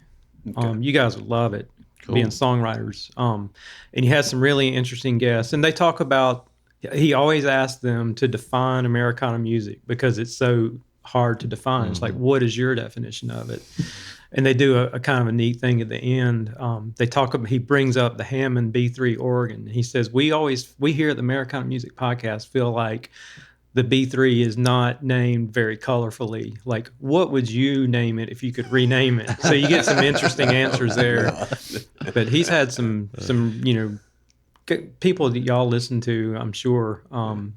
Okay. You guys would love it, being songwriters. And he has some really interesting guests. And they talk about, he always asks them to define Americana music because it's so hard to define. It's like, what is your definition of it? And they do a kind of a neat thing at the end. He brings up the Hammond B3 organ. He says, we here at the Americana Music Podcast feel like the B3 is not named very colorfully. Like, what would you name it if you could rename it? So you get some interesting answers there. But he's had some people that y'all listen to, I'm sure.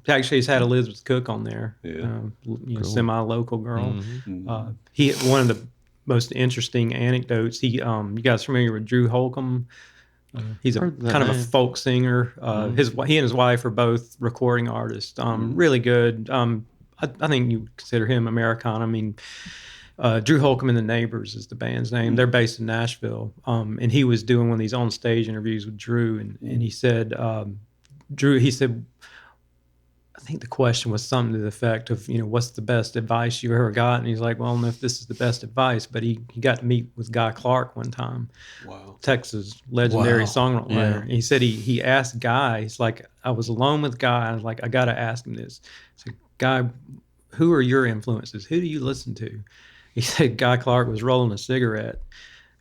Actually, he's had Elizabeth Cook on there. Yeah. Cool. Semi-local girl. Mm-hmm. One of the most interesting anecdotes. You guys familiar with Drew Holcomb? He's kind of a folk singer. He and his wife are both recording artists. Really good. I think you consider him Americana. I mean, Drew Holcomb and the Neighbors is the band's name. They're based in Nashville. And he was doing one of these on-stage interviews with Drew, and he said, I think the question was something to the effect of, what's the best advice you ever got? And he's like, well, I don't know if this is the best advice, but he got to meet with Guy Clark one time. Wow. Texas legendary songwriter. Yeah. And he said he asked Guy, he's like, I was alone with Guy. I was like, I got to ask him this. He said, Guy, who are your influences? Who do you listen to? He said Guy Clark was rolling a cigarette.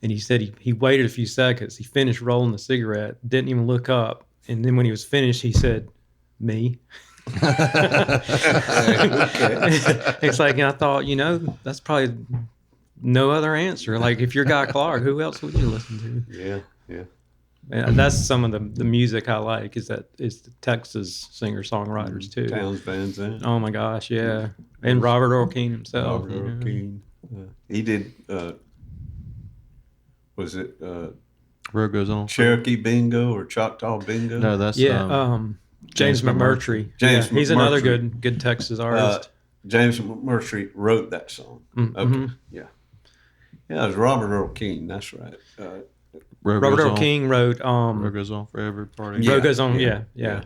And he said he waited a few seconds. He finished rolling the cigarette, didn't even look up. And then when he was finished, he said, "Me." It's like, and I thought, that's probably no other answer. Like, if you're Guy Clark, who else would you listen to? Yeah. And that's some of the music I like is the Texas singer-songwriters too. Towns Van Zandt. Oh my gosh, yeah. And Robert Earl Keen himself. Robert Earl Keen. He did, was it Road Goes On. Cherokee Bingo or Choctaw Bingo? No, that's James McMurtry. James He's another McMurtry. good Texas artist. James McMurtry wrote that song. Okay, yeah. Yeah, it was Robert Earl Keen. That's right. Goes Robert Earl On. King wrote Road Goes On Forever Party. Yeah. Road Goes On, yeah.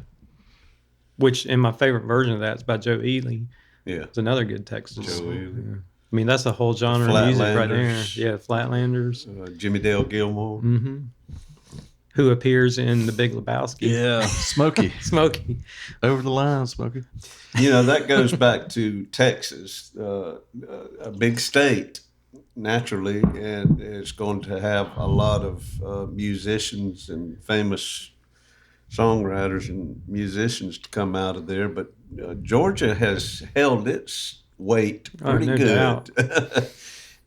Which, and my favorite version of that is by Joe Ely. Yeah. It's another good Texas Joe song. Ely. Yeah. I mean, that's a whole genre of music right there. Flatlanders. Yeah, Flatlanders. Jimmy Dale Gilmore. Who appears in The Big Lebowski. Yeah, Smokey. Smokey. Over the line, Smokey. That goes back to Texas, a big state, naturally, and it's going to have a lot of musicians and famous songwriters and musicians to come out of there. But Georgia has held its weight pretty no good. doubt.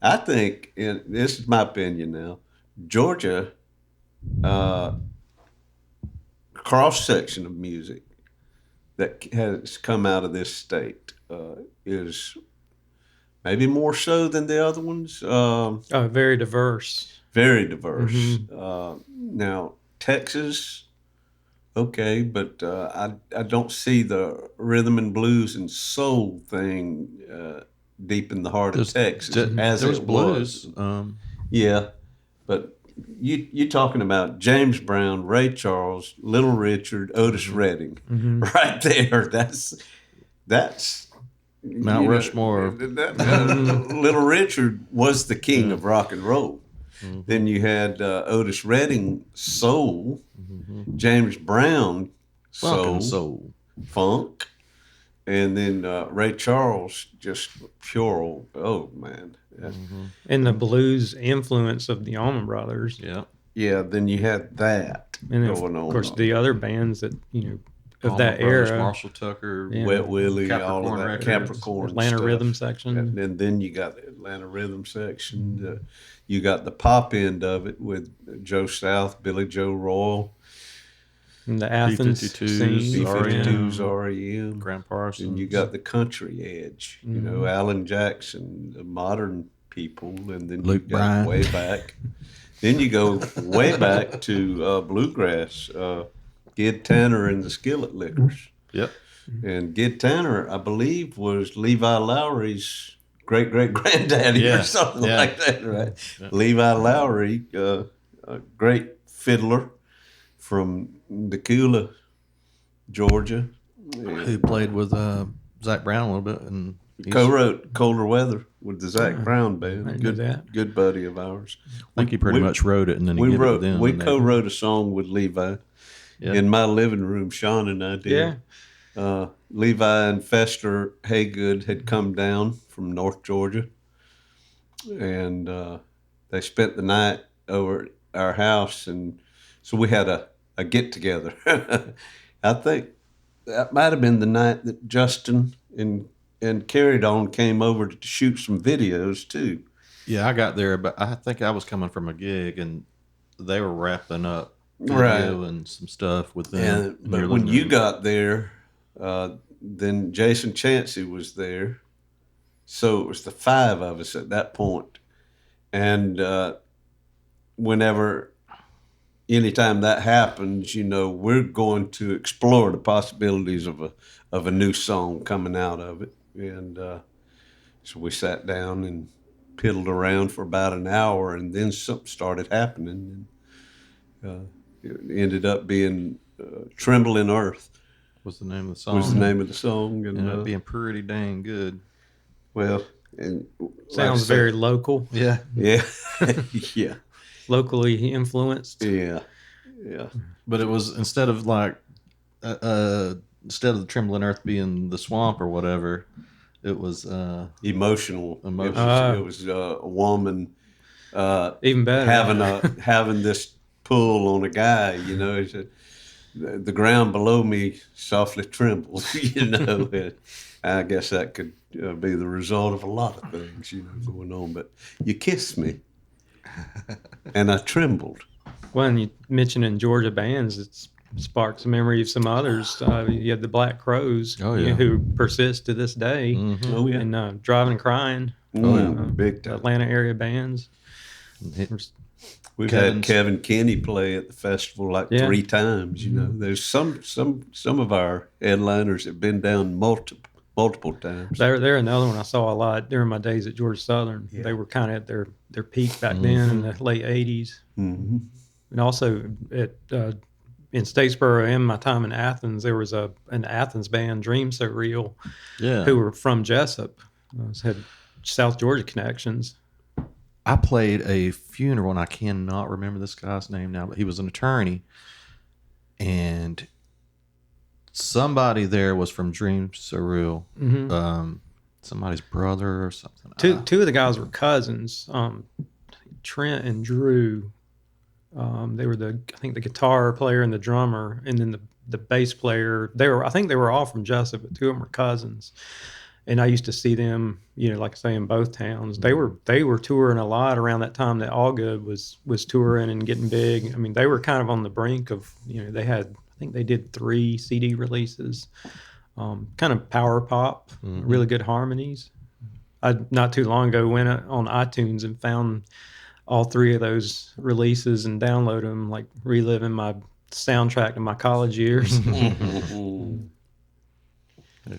I think, and this is my opinion now, Georgia, cross section of music that has come out of this state is maybe more so than the other ones. Very diverse. Very diverse. Now, Texas, okay, but I don't see the rhythm and blues and soul thing deep in the heart of Texas as There's it blues. was. Yeah, but you talking about James Brown, Ray Charles, Little Richard, Otis Redding, right there. That's Mount Rushmore. Little Richard was the king of rock and roll. Then you had Otis Redding, soul, James Brown, soul, funk, and then Ray Charles, just pure old. Oh man. And the blues influence of the Allman Brothers. Yeah. Yeah, then you had that And then, going on. of course, the other bands that, of Allman that Brothers, era. Marshall Tucker, Yeah. Wet Willie, all of Capricorn that, Records, Capricorn Atlanta stuff. Rhythm Section. And then you got the Atlanta Rhythm Section. You got the pop end of it with Joe South, Billy Joe Royal, And the Athens B-52s, scene. B-52s, REM. Graham Parsons. And you got the country edge, Alan Jackson, the modern people, and then Luke you got Bryan. way back. Then you go way back to bluegrass, Gid Tanner and the Skillet Lickers. Yep. And Gid Tanner, I believe, was Levi Lowry's great-great-granddaddy or something like that, right? Yeah. Levi Lowry, a great fiddler from Decula, Georgia. Who played with Zach Brown a little bit. And co-wrote Colder Weather with the Zach Brown band. I didn't know that. Good buddy of ours. I think he pretty much wrote it, and then he gave it to them. We co-wrote a song with Levi in my living room. Sean and I did. Yeah. Levi and Fester Haygood had come down from North Georgia, and they spent the night over at our house, and so we had a get-together. I think that might have been the night that Justin and Carried On came over to shoot some videos, too. Yeah, I got there, but I think I was coming from a gig, and they were wrapping up video and some stuff with them. But when you got there, then Jason Chancey was there. So it was the five of us at that point. And anytime that happens, we're going to explore the possibilities of a new song coming out of it. And so we sat down and piddled around for about an hour, and then something started happening. And it ended up being Trembling Earth. Was the name of the song. Was the name of the song. And ended up being pretty dang good. Well, and sounds very local. Yeah. Yeah. Yeah. Locally influenced. Yeah. Yeah. But it was instead of the Trembling Earth being the swamp or whatever, it was emotional. Emotional. It was a woman Even better. having this pull on a guy, you know, the ground below me softly trembles, you know. And I guess that could be the result of a lot of things, you know, going on. But you kissed me, and I trembled. When you mentioned in Georgia bands, it sparks a memory of some others. You had the Black Crows, who persist to this day. Mm-hmm. Oh, yeah. And Driving and Crying. Big time. Atlanta area bands. We've had Kevin Kinney play at the festival like 3 times. You know, there's some of our headliners have been down multiple times. They're another one I saw a lot during my days at Georgia Southern. Yeah. They were kind of at their peak back then in the late '80s, and also at in Statesboro and my time in Athens, there was an Athens band, Dream So Real, who were from Jessup, had South Georgia connections. I played a funeral, and I cannot remember this guy's name now, but he was an attorney, and somebody there was from Dream So Real, somebody's brother or something. Two of the guys were cousins, Trent and Drew. They were I think the guitar player and the drummer, and then the bass player. I think they were all from Jessup, but 2 of them were cousins. And I used to see them, you know, like I say, in both towns. They were touring a lot around that time that All Good was touring and getting big. I mean, they were kind of on the brink of, you know, I think they did 3 CD releases, kind of power pop, really good harmonies. I not too long ago went on iTunes and found all 3 of those releases and downloaded them, like reliving my soundtrack of my college years.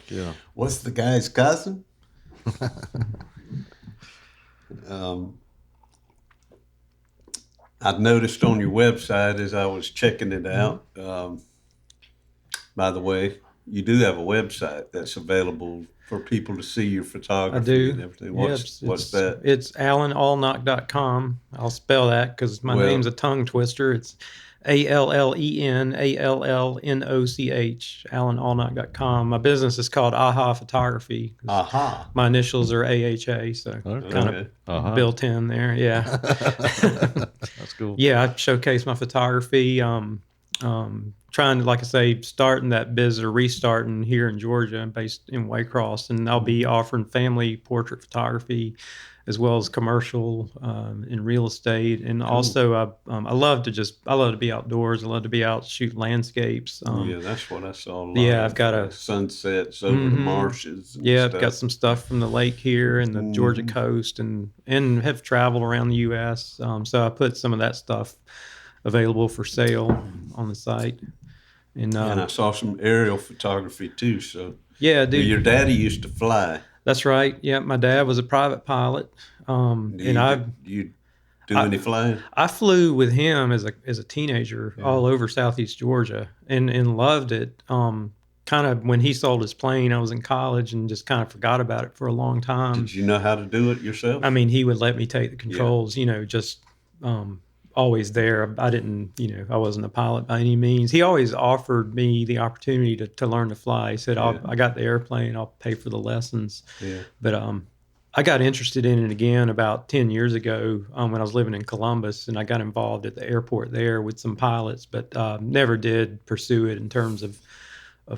Yeah. What's the guy's cousin? I've noticed on your website as I was checking it out. By the way, you do have a website that's available for people to see your photography. I do. And everything. What's that? It's Allnoch.com. I'll spell that because my name's a tongue twister. It's ALLENALLNOCH, AllenAllnoch.com. My business is called AHA Photography. My initials are AHA, so kind of built in there. Yeah. That's cool. Yeah, I showcase my photography. Trying to, like I say, starting that business or restarting here in Georgia, based in Waycross, and I'll be offering family portrait photography as well as commercial in real estate, and also I love to be outdoors. I love to be out shoot landscapes. That's what I saw. I've got sunsets over the marshes. I've got some stuff from the lake here and the Georgia coast, and have traveled around the U.S. So I put some of that stuff available for sale on the site. And I saw some aerial photography too. So yeah, dude. Your daddy used to fly. That's right. Yeah, my dad was a private pilot. Do you do any flying? I flew with him as a teenager all over Southeast Georgia and loved it. Kind of when he sold his plane, I was in college and just kind of forgot about it for a long time. Did you know how to do it yourself? I mean, he would let me take the controls, just always there. I didn't, I wasn't a pilot by any means. He always offered me the opportunity to learn to fly. He said, I got the airplane, I'll pay for the lessons. Yeah. But I got interested in it again about 10 years ago when I was living in Columbus, and I got involved at the airport there with some pilots, but never did pursue it in terms of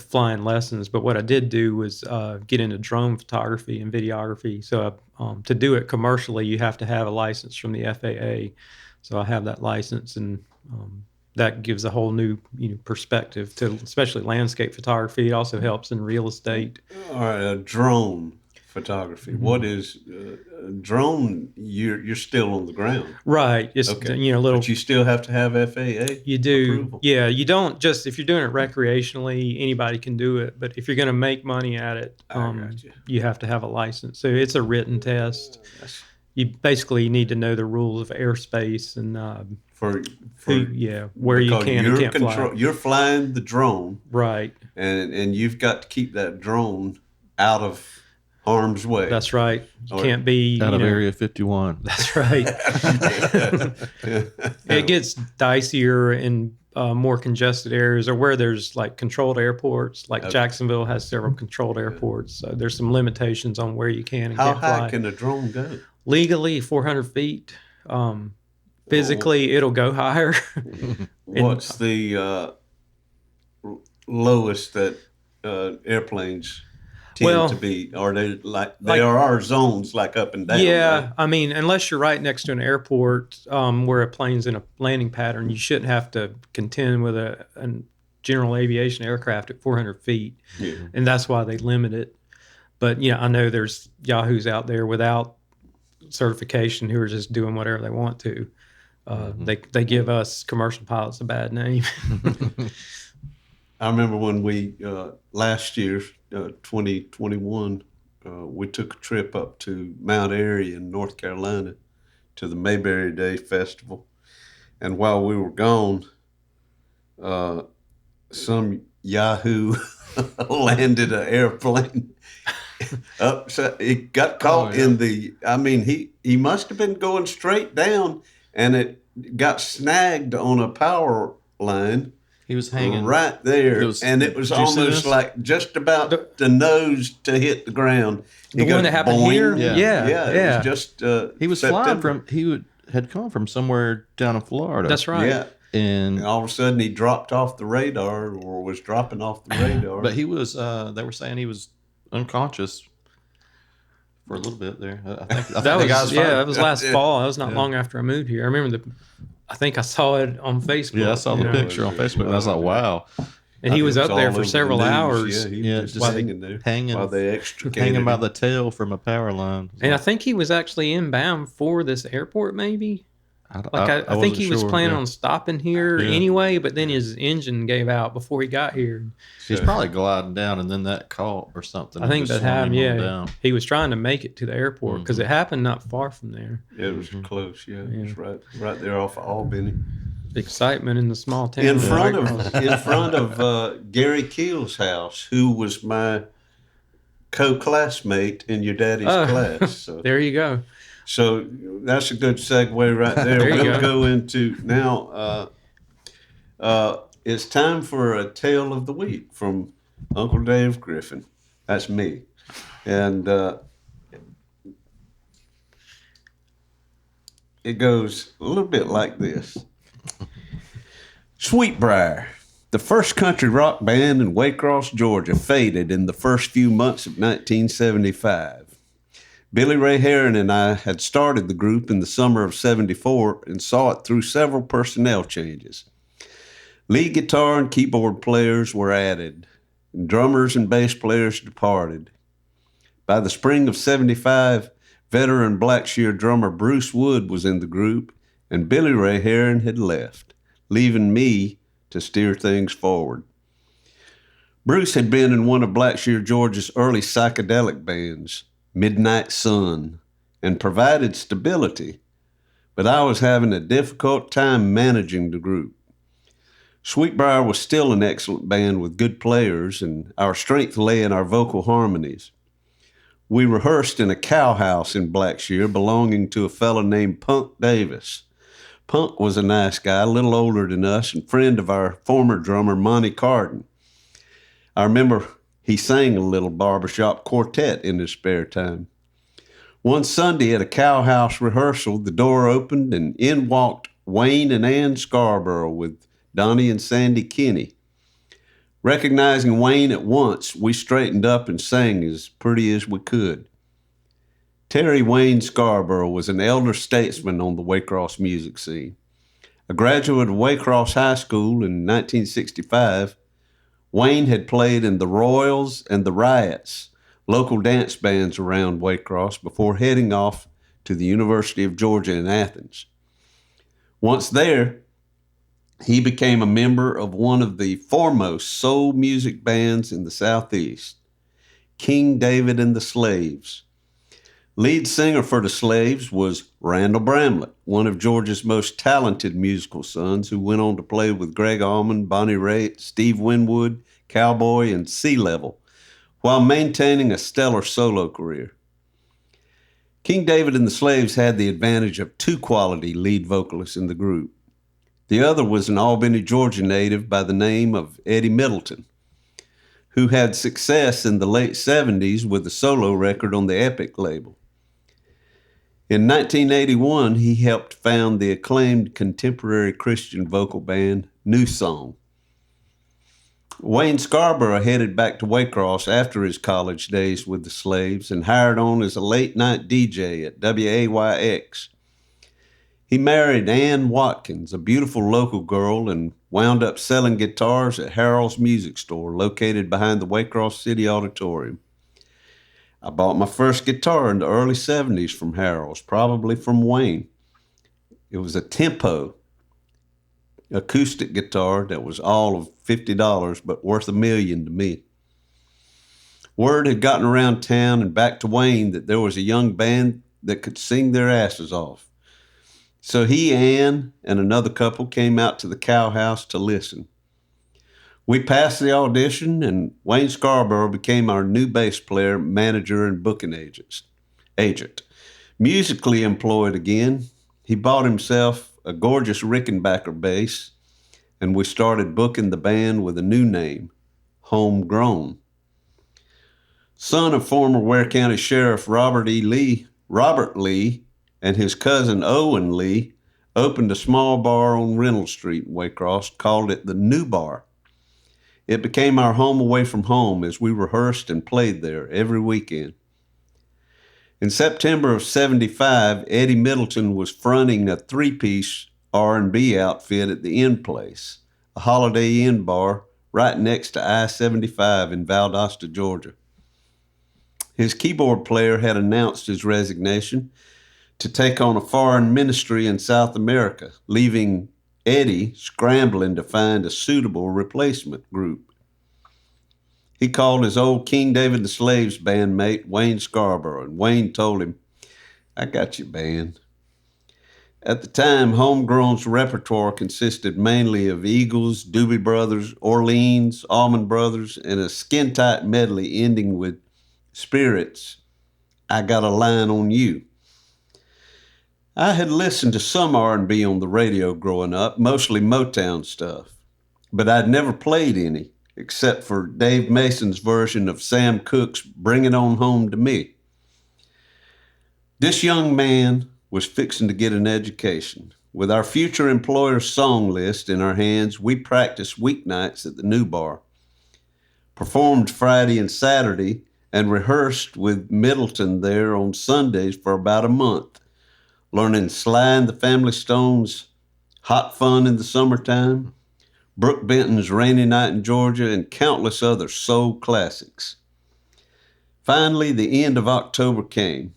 flying lessons. But what I did do was get into drone photography and videography. So to do it commercially, you have to have a license from the FAA. So I have that license, and that gives a whole new perspective to especially landscape photography. It also helps in real estate. All right, drone photography. Mm-hmm. What is drone? You're still on the ground, right? It's little. But you still have to have FAA. You do, approval. Yeah. You don't just if you're doing it recreationally, anybody can do it. But if you're going to make money at it, you have to have a license. So it's a written test. You basically need to know the rules of airspace and where you can and can't fly. You're flying the drone, right? And you've got to keep that drone out of harm's way. That's right. You can't be out of Area 51. That's right. It gets dicier in more congested areas, or where there's like controlled airports. Like Jacksonville has several controlled airports. So there's some limitations on where you can and can't fly. How high can a drone go? Legally, 400 feet. Physically, it'll go higher. What's the lowest that airplanes tend to be? Are they like there are zones like up and down? Yeah, right? I mean, unless you're right next to an airport where a plane's in a landing pattern, you shouldn't have to contend with a general aviation aircraft at 400 feet, and that's why they limit it. But I know there's yahoos out there without certification who are just doing whatever they want to. They give us commercial pilots a bad name. I remember when we last year, 2021, we took a trip up to Mount Airy in North Carolina to the Mayberry Day Festival, and while we were gone, some yahoo landed an airplane upside. It got caught in the. I mean, he must have been going straight down, and it got snagged on a power line. He was hanging right there, and it was almost like just about the nose to hit the ground. The one that happened here? Yeah. It was just he was flying from had come from somewhere down in Florida. That's right. Yeah. And all of a sudden he dropped off the radar, or was dropping off the radar. But he was they were saying he was unconscious for a little bit there. I think that was last fall. That was not long after I moved here. I remember I think I saw it on Facebook. Yeah, I saw the picture on Facebook. And I was like, wow. And he was up there for several hours. Yeah, just hanging there. While they extricated hanging by the tail from a power line. And I think he was actually inbound for this airport, maybe. I think he was planning on stopping here anyway, but then his engine gave out before he got here. He's probably gliding down, and then that caught or something. I think that happened, yeah. He was trying to make it to the airport because it happened not far from there. Yeah, it was close, It was right there off of Albany. Excitement in the small town. In front of Gary Keel's house, who was my co-classmate in your daddy's class. So. There you go. So that's a good segue right there. We'll go into now. It's time for a tale of the week from Uncle Dave Griffin. That's me, and it goes a little bit like this. Sweetbriar, the first country rock band in Waycross, Georgia, faded in the first few months of 1975. Billy Ray Heron and I had started the group in the summer of '74 and saw it through several personnel changes. Lead guitar and keyboard players were added, and drummers and bass players departed. By the spring of '75, veteran Blackshear drummer Bruce Wood was in the group, and Billy Ray Heron had left, leaving me to steer things forward. Bruce had been in one of Blackshear Georgia's early psychedelic bands, Midnight Sun, and provided stability, but I was having a difficult time managing the group. Sweetbriar was still an excellent band with good players, and our strength lay in our vocal harmonies. We rehearsed in a cow house in Blackshear belonging to a fellow named Punk Davis. Punk was a nice guy, a little older than us, and friend of our former drummer, Monty Carden. I remember he sang a little barbershop quartet in his spare time. One Sunday at a cow house rehearsal, the door opened and in walked Wayne and Ann Scarborough with Donnie and Sandy Kinney. Recognizing Wayne at once, we straightened up and sang as pretty as we could. Terry Wayne Scarborough was an elder statesman on the Waycross music scene. A graduate of Waycross High School in 1965, Wayne had played in the Royals and the Riots, local dance bands around Waycross, before heading off to the University of Georgia in Athens. Once there, he became a member of one of the foremost soul music bands in the Southeast, King David and the Slaves. Lead singer for the Slaves was Randall Bramlett, one of Georgia's most talented musical sons, who went on to play with Greg Allman, Bonnie Raitt, Steve Winwood, Cowboy, and Sea Level, while maintaining a stellar solo career. King David and the Slaves had the advantage of two quality lead vocalists in the group. The other was an Albany, Georgia native by the name of Eddie Middleton, who had success in the late 70s with a solo record on the Epic label. In 1981, he helped found the acclaimed contemporary Christian vocal band New Song. Wayne Scarborough headed back to Waycross after his college days with the Slaves and hired on as a late-night DJ at WAYX. He married Ann Watkins, a beautiful local girl, and wound up selling guitars at Harold's Music Store, located behind the Waycross City Auditorium. I bought my first guitar in the early 70s from Harold's, probably from Wayne. It was a Tempo acoustic guitar that was all of $50, but worth $1 million to me. Word had gotten around town and back to Wayne that there was a young band that could sing their asses off. So he, Ann, and another couple came out to the Cow House to listen. We passed the audition, and Wayne Scarborough became our new bass player, manager, and booking agent. Musically employed again, he bought himself a gorgeous Rickenbacker bass, and we started booking the band with a new name, Homegrown. Son of former Ware County Sheriff Robert Lee and his cousin Owen Lee opened a small bar on Reynolds Street in Waycross, called it the New Bar. It became our home away from home as we rehearsed and played there every weekend. In September of '75, Eddie Middleton was fronting a three-piece R&B outfit at the Inn Place, a Holiday Inn bar right next to I-75 in Valdosta, Georgia. His keyboard player had announced his resignation to take on a foreign ministry in South America, leaving Eddie scrambling to find a suitable replacement group. He called his old King David and the Slaves bandmate, Wayne Scarborough, and Wayne told him, "I got you, band." At the time, Homegrown's repertoire consisted mainly of Eagles, Doobie Brothers, Orleans, Allman Brothers, and a skin-tight medley ending with Spirits, "I Got a Line on You." I had listened to some R&B on the radio growing up, mostly Motown stuff, but I'd never played any, except for Dave Mason's version of Sam Cooke's Bring It On Home to Me. This young man was fixing to get an education. With our future employer's song list in our hands, we practiced weeknights at the New Bar, performed Friday and Saturday, and rehearsed with Middleton there on Sundays for about a month, learning Sly and the Family Stone's Hot Fun in the Summertime, Brooke Benton's Rainy Night in Georgia, and countless other soul classics. Finally, the end of October came.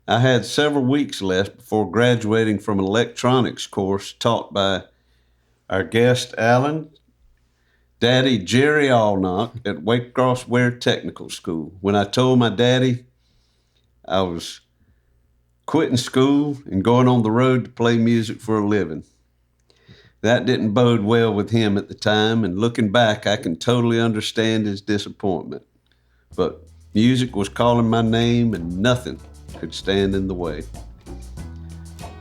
I had several weeks left before graduating from an electronics course taught by our guest, Alan, Daddy Jerry Allnoch at Waycross Ware Technical School. When I told my daddy I was quitting school and going on the road to play music for a living, that didn't bode well with him at the time, and looking back, I can totally understand his disappointment. But music was calling my name, and nothing could stand in the way.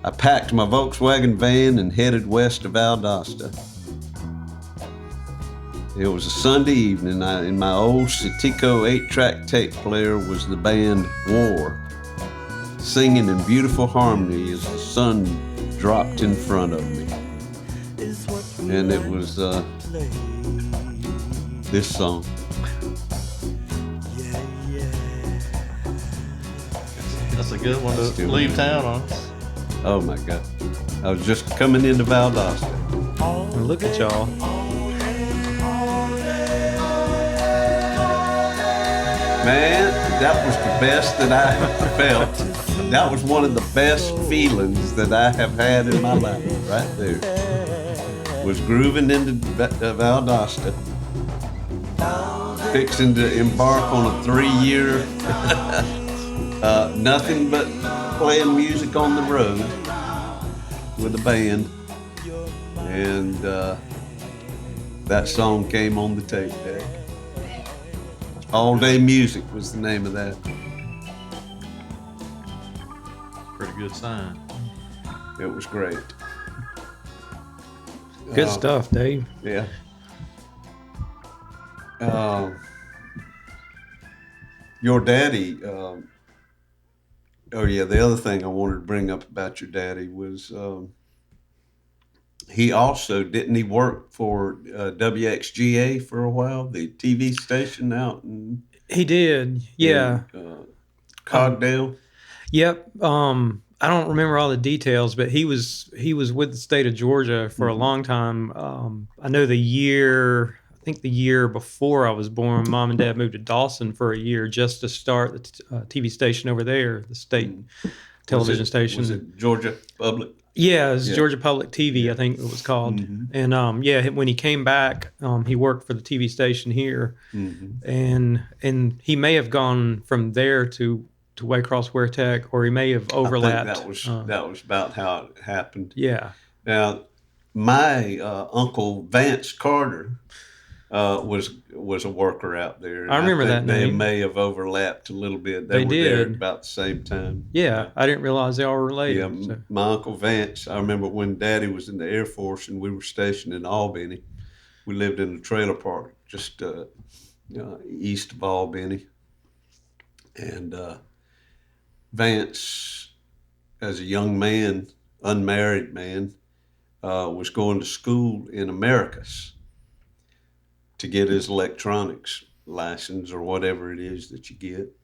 I packed my Volkswagen van and headed west to Valdosta. It was a Sunday evening. In my old Citico 8-track tape player was the band War, singing in beautiful harmony as the sun dropped in front of me. And it was this song. That's a good one to leave town on. Oh my God. I was just coming into Valdosta. Well, look at y'all. Man, that was the best that I have felt. That was one of the best feelings that I have had in my life, right there. Was grooving into Valdosta, fixing to embark on a 3-year, nothing but playing music on the road with a band. And that song came on the tape deck. All Day Music was the name of that. Pretty good sign. It was great. Good stuff, Dave. Yeah. Your daddy Oh yeah, the other thing I wanted to bring up about your daddy was he also didn't he work for WXGA for a while, the TV station out in He did. Yeah. Cogdale. Yep. I don't remember all the details, but he was with the state of Georgia for a long time. I know I think the year before I was born, Mom and Dad moved to Dawson for a year just to start the TV station over there, the state television station. Was it Georgia Public? Yeah, it was Georgia Public TV, I think it was called. And when he came back, he worked for the TV station here, and he may have gone from there to Waycross Weretech, or he may have overlapped. I think that was about how it happened. Yeah. Now, my uncle Vance Carter was a worker out there. I remember that They name. may have overlapped a little bit. They were there did. at about the same time. Yeah, I didn't realize they all were related. Yeah, so. my Uncle Vance, I remember when Daddy was in the Air Force and we were stationed in Albany. We lived in a trailer park just east of Albany. And Vance, as a young man, unmarried man, was going to school in Americus to get his electronics license or whatever it is that you get,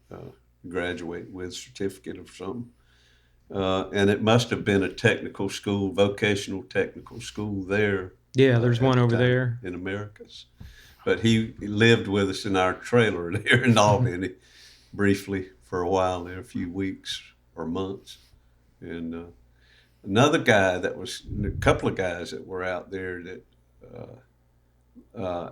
graduate with, certificate or something. And it must have been a technical school, vocational technical school there. Yeah, there's one at the over time there. in Americus. But he lived with us in our trailer there in Albany briefly for a while there, a few weeks or months. And another guy a couple of guys that were out there that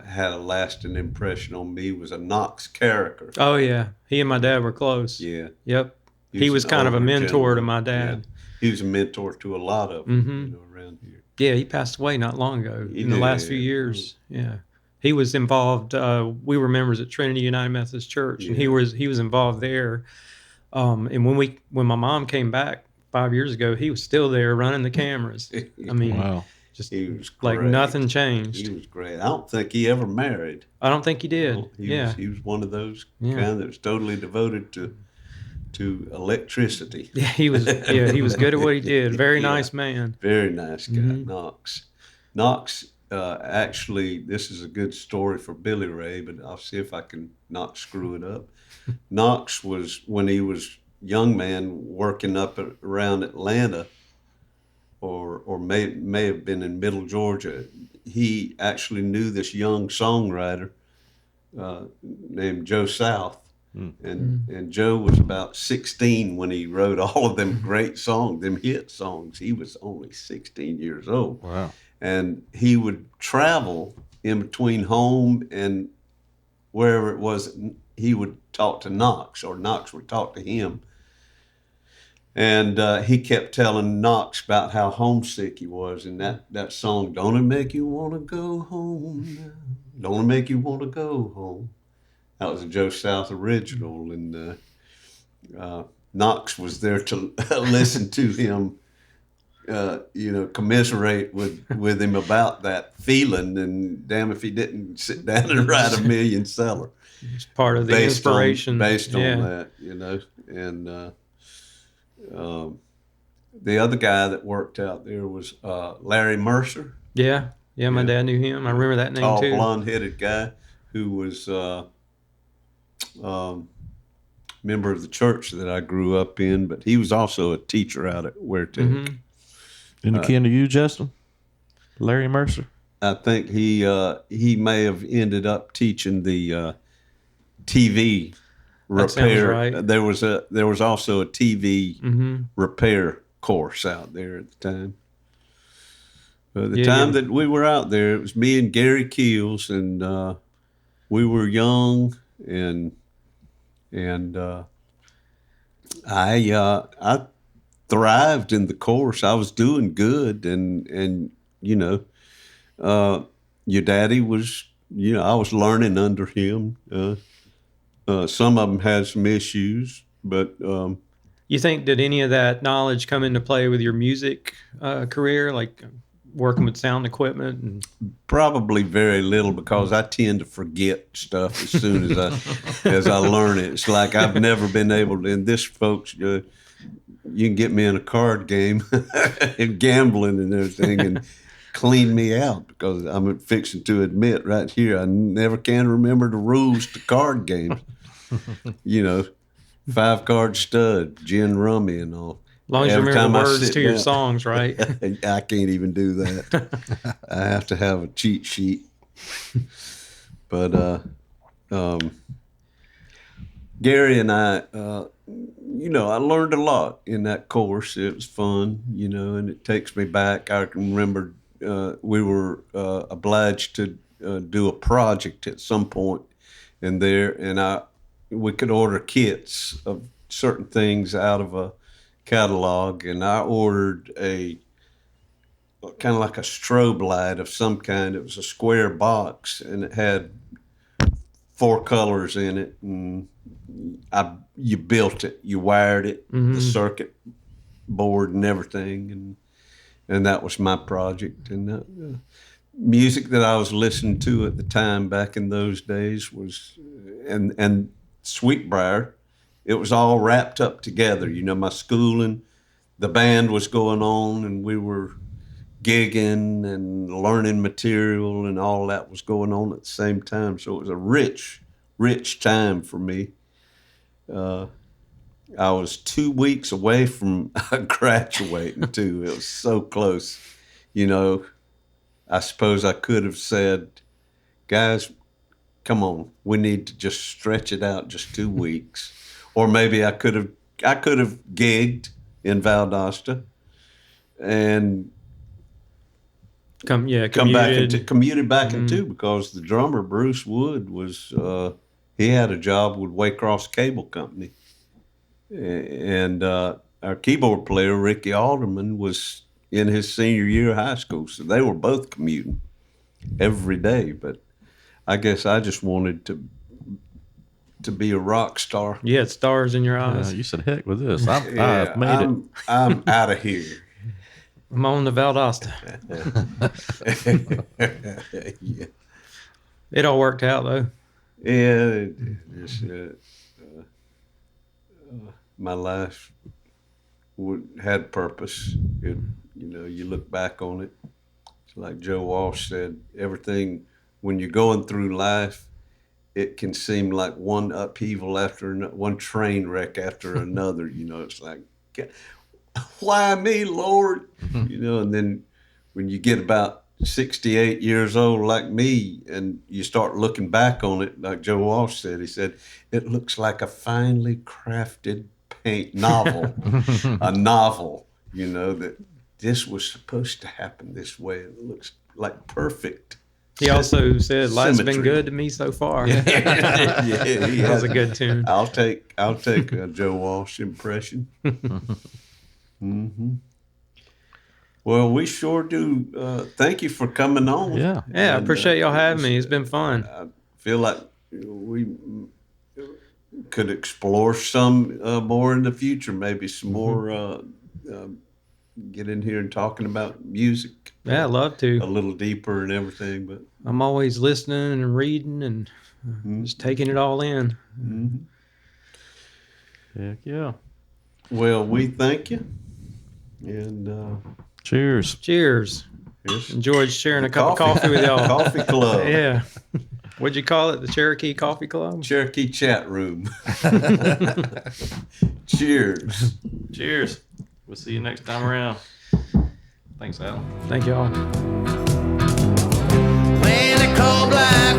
had a lasting impression on me was a Knox Carricker. Oh yeah, he and my dad were close. Yeah. Yep. He was an kind of a older mentor to gentleman. my dad. Yeah. He was a mentor to a lot of them, around here. Yeah, he passed away not long ago. He In the last did. few years. Yeah. He was involved. We were members at Trinity United Methodist Church, and he was involved there. And when my mom came back 5 years ago, he was still there running the cameras. I mean, Wow. just He was like great. nothing changed. He was great. I don't think he ever married. I don't think he did. He was one of those kind that was totally devoted to electricity. Yeah, he was good at what he did. Very nice man. Very nice guy, Knox. Knox, actually, this is a good story for Billy Ray, but I'll see if I can not screw it up. Knox was, when he was young man working up around Atlanta, or may have been in Middle Georgia, he actually knew this young songwriter named Joe South. And Joe was about 16 when he wrote all of them great songs, them hit songs. He was only 16 years old. Wow. And he would travel in between home and wherever it was. He would talk to Knox, or Knox would talk to him. And he kept telling Knox about how homesick he was. And that song, "Don't It Make You Want to Go Home Now? Don't It Make You Want to Go Home?" That was a Joe South original, and Knox was there to listen to him, commiserate with him about that feeling, and damn if he didn't sit down and write a million seller. It's part of the inspiration. Based on that, and the other guy that worked out there was Larry Mercer. Yeah, my dad knew him. I remember that name Tall, too. blonde-headed guy who was member of the church that I grew up in, but he was also a teacher out at Weretech. In the kin to you, Justin? Larry Mercer? I think he may have ended up teaching the TV That sounds repair. right. There was also a TV repair course out there at the time. The time that we were out there, it was me and Gary Keels, and we were young, and I thrived in the course. I was doing good, and your daddy was, I was learning under him. Some of them had some issues, but You think, did any of that knowledge come into play with your music career, like working with sound equipment? And probably very little, because I tend to forget stuff as soon as I learn it. It's like I've never been able to. And this, folks, you can get me in a card game and gambling and everything and clean me out, because I'm fixing to admit right here I never can remember the rules to card games. 5-card stud, gin rummy and all. As long as you remember the words to your songs, right? I can't even do that. I have to have a cheat sheet. But Gary and I, I learned a lot in that course. It was fun, and it takes me back. I can remember we were obliged to do a project at some point in there, and we could order kits of certain things out of a catalog, and I ordered a kind of like a strobe light of some kind. It was a square box, and it had 4 colors in it, and you built it, you wired it, the circuit board and everything, and that was my project. And music that I was listening to at the time back in those days was, and Sweetbriar, it was all wrapped up together. My schooling, the band was going on, and we were gigging and learning material, and all that was going on at the same time. So it was a rich time for me. I was 2 weeks away from graduating too. It was so close. I suppose I could have said, guys, come on, we need to just stretch it out just 2 weeks. Or maybe I could have gigged in Valdosta and commuted back into, because the drummer Bruce Wood was he had a job with Waycross Cable Company, and our keyboard player Ricky Alderman was in his senior year of high school, so they were both commuting every day. But I guess I just wanted to be a rock star. You had stars in your eyes. You said, heck with this. I've made it. I'm out of here. I'm on the Valdosta. Yeah. It all worked out, though. Yeah, my life had purpose. You look back on it. It's like Joe Walsh said, everything, when you're going through life, it can seem like one upheaval after one train wreck after another. It's like, why me, Lord? And then when you get about 68 years old like me, and you start looking back on it, like Joe Walsh said, he said, it looks like a finely crafted novel, a novel, that this was supposed to happen this way. It looks like perfect. He also said, life's been good to me so far. Yeah, that was a good tune. I'll take a Joe Walsh impression. Mm-hmm. Well, we sure do. Thank you for coming on. Yeah, I appreciate y'all having me. It's been fun. I feel like we could explore some more in the future, maybe some more, get in here and talking about music. Yeah, I'd love to. A little deeper and everything. But I'm always listening and reading and just taking it all in. Mm-hmm. Heck yeah. Well, we thank you. And cheers. Cheers. Enjoyed sharing a cup of coffee with y'all. Coffee club. Yeah. What'd you call it? The Cherokee Coffee Club? Cherokee chat room. Cheers. Cheers. We'll see you next time around. Thanks, Alan. Thank y'all. When the cold black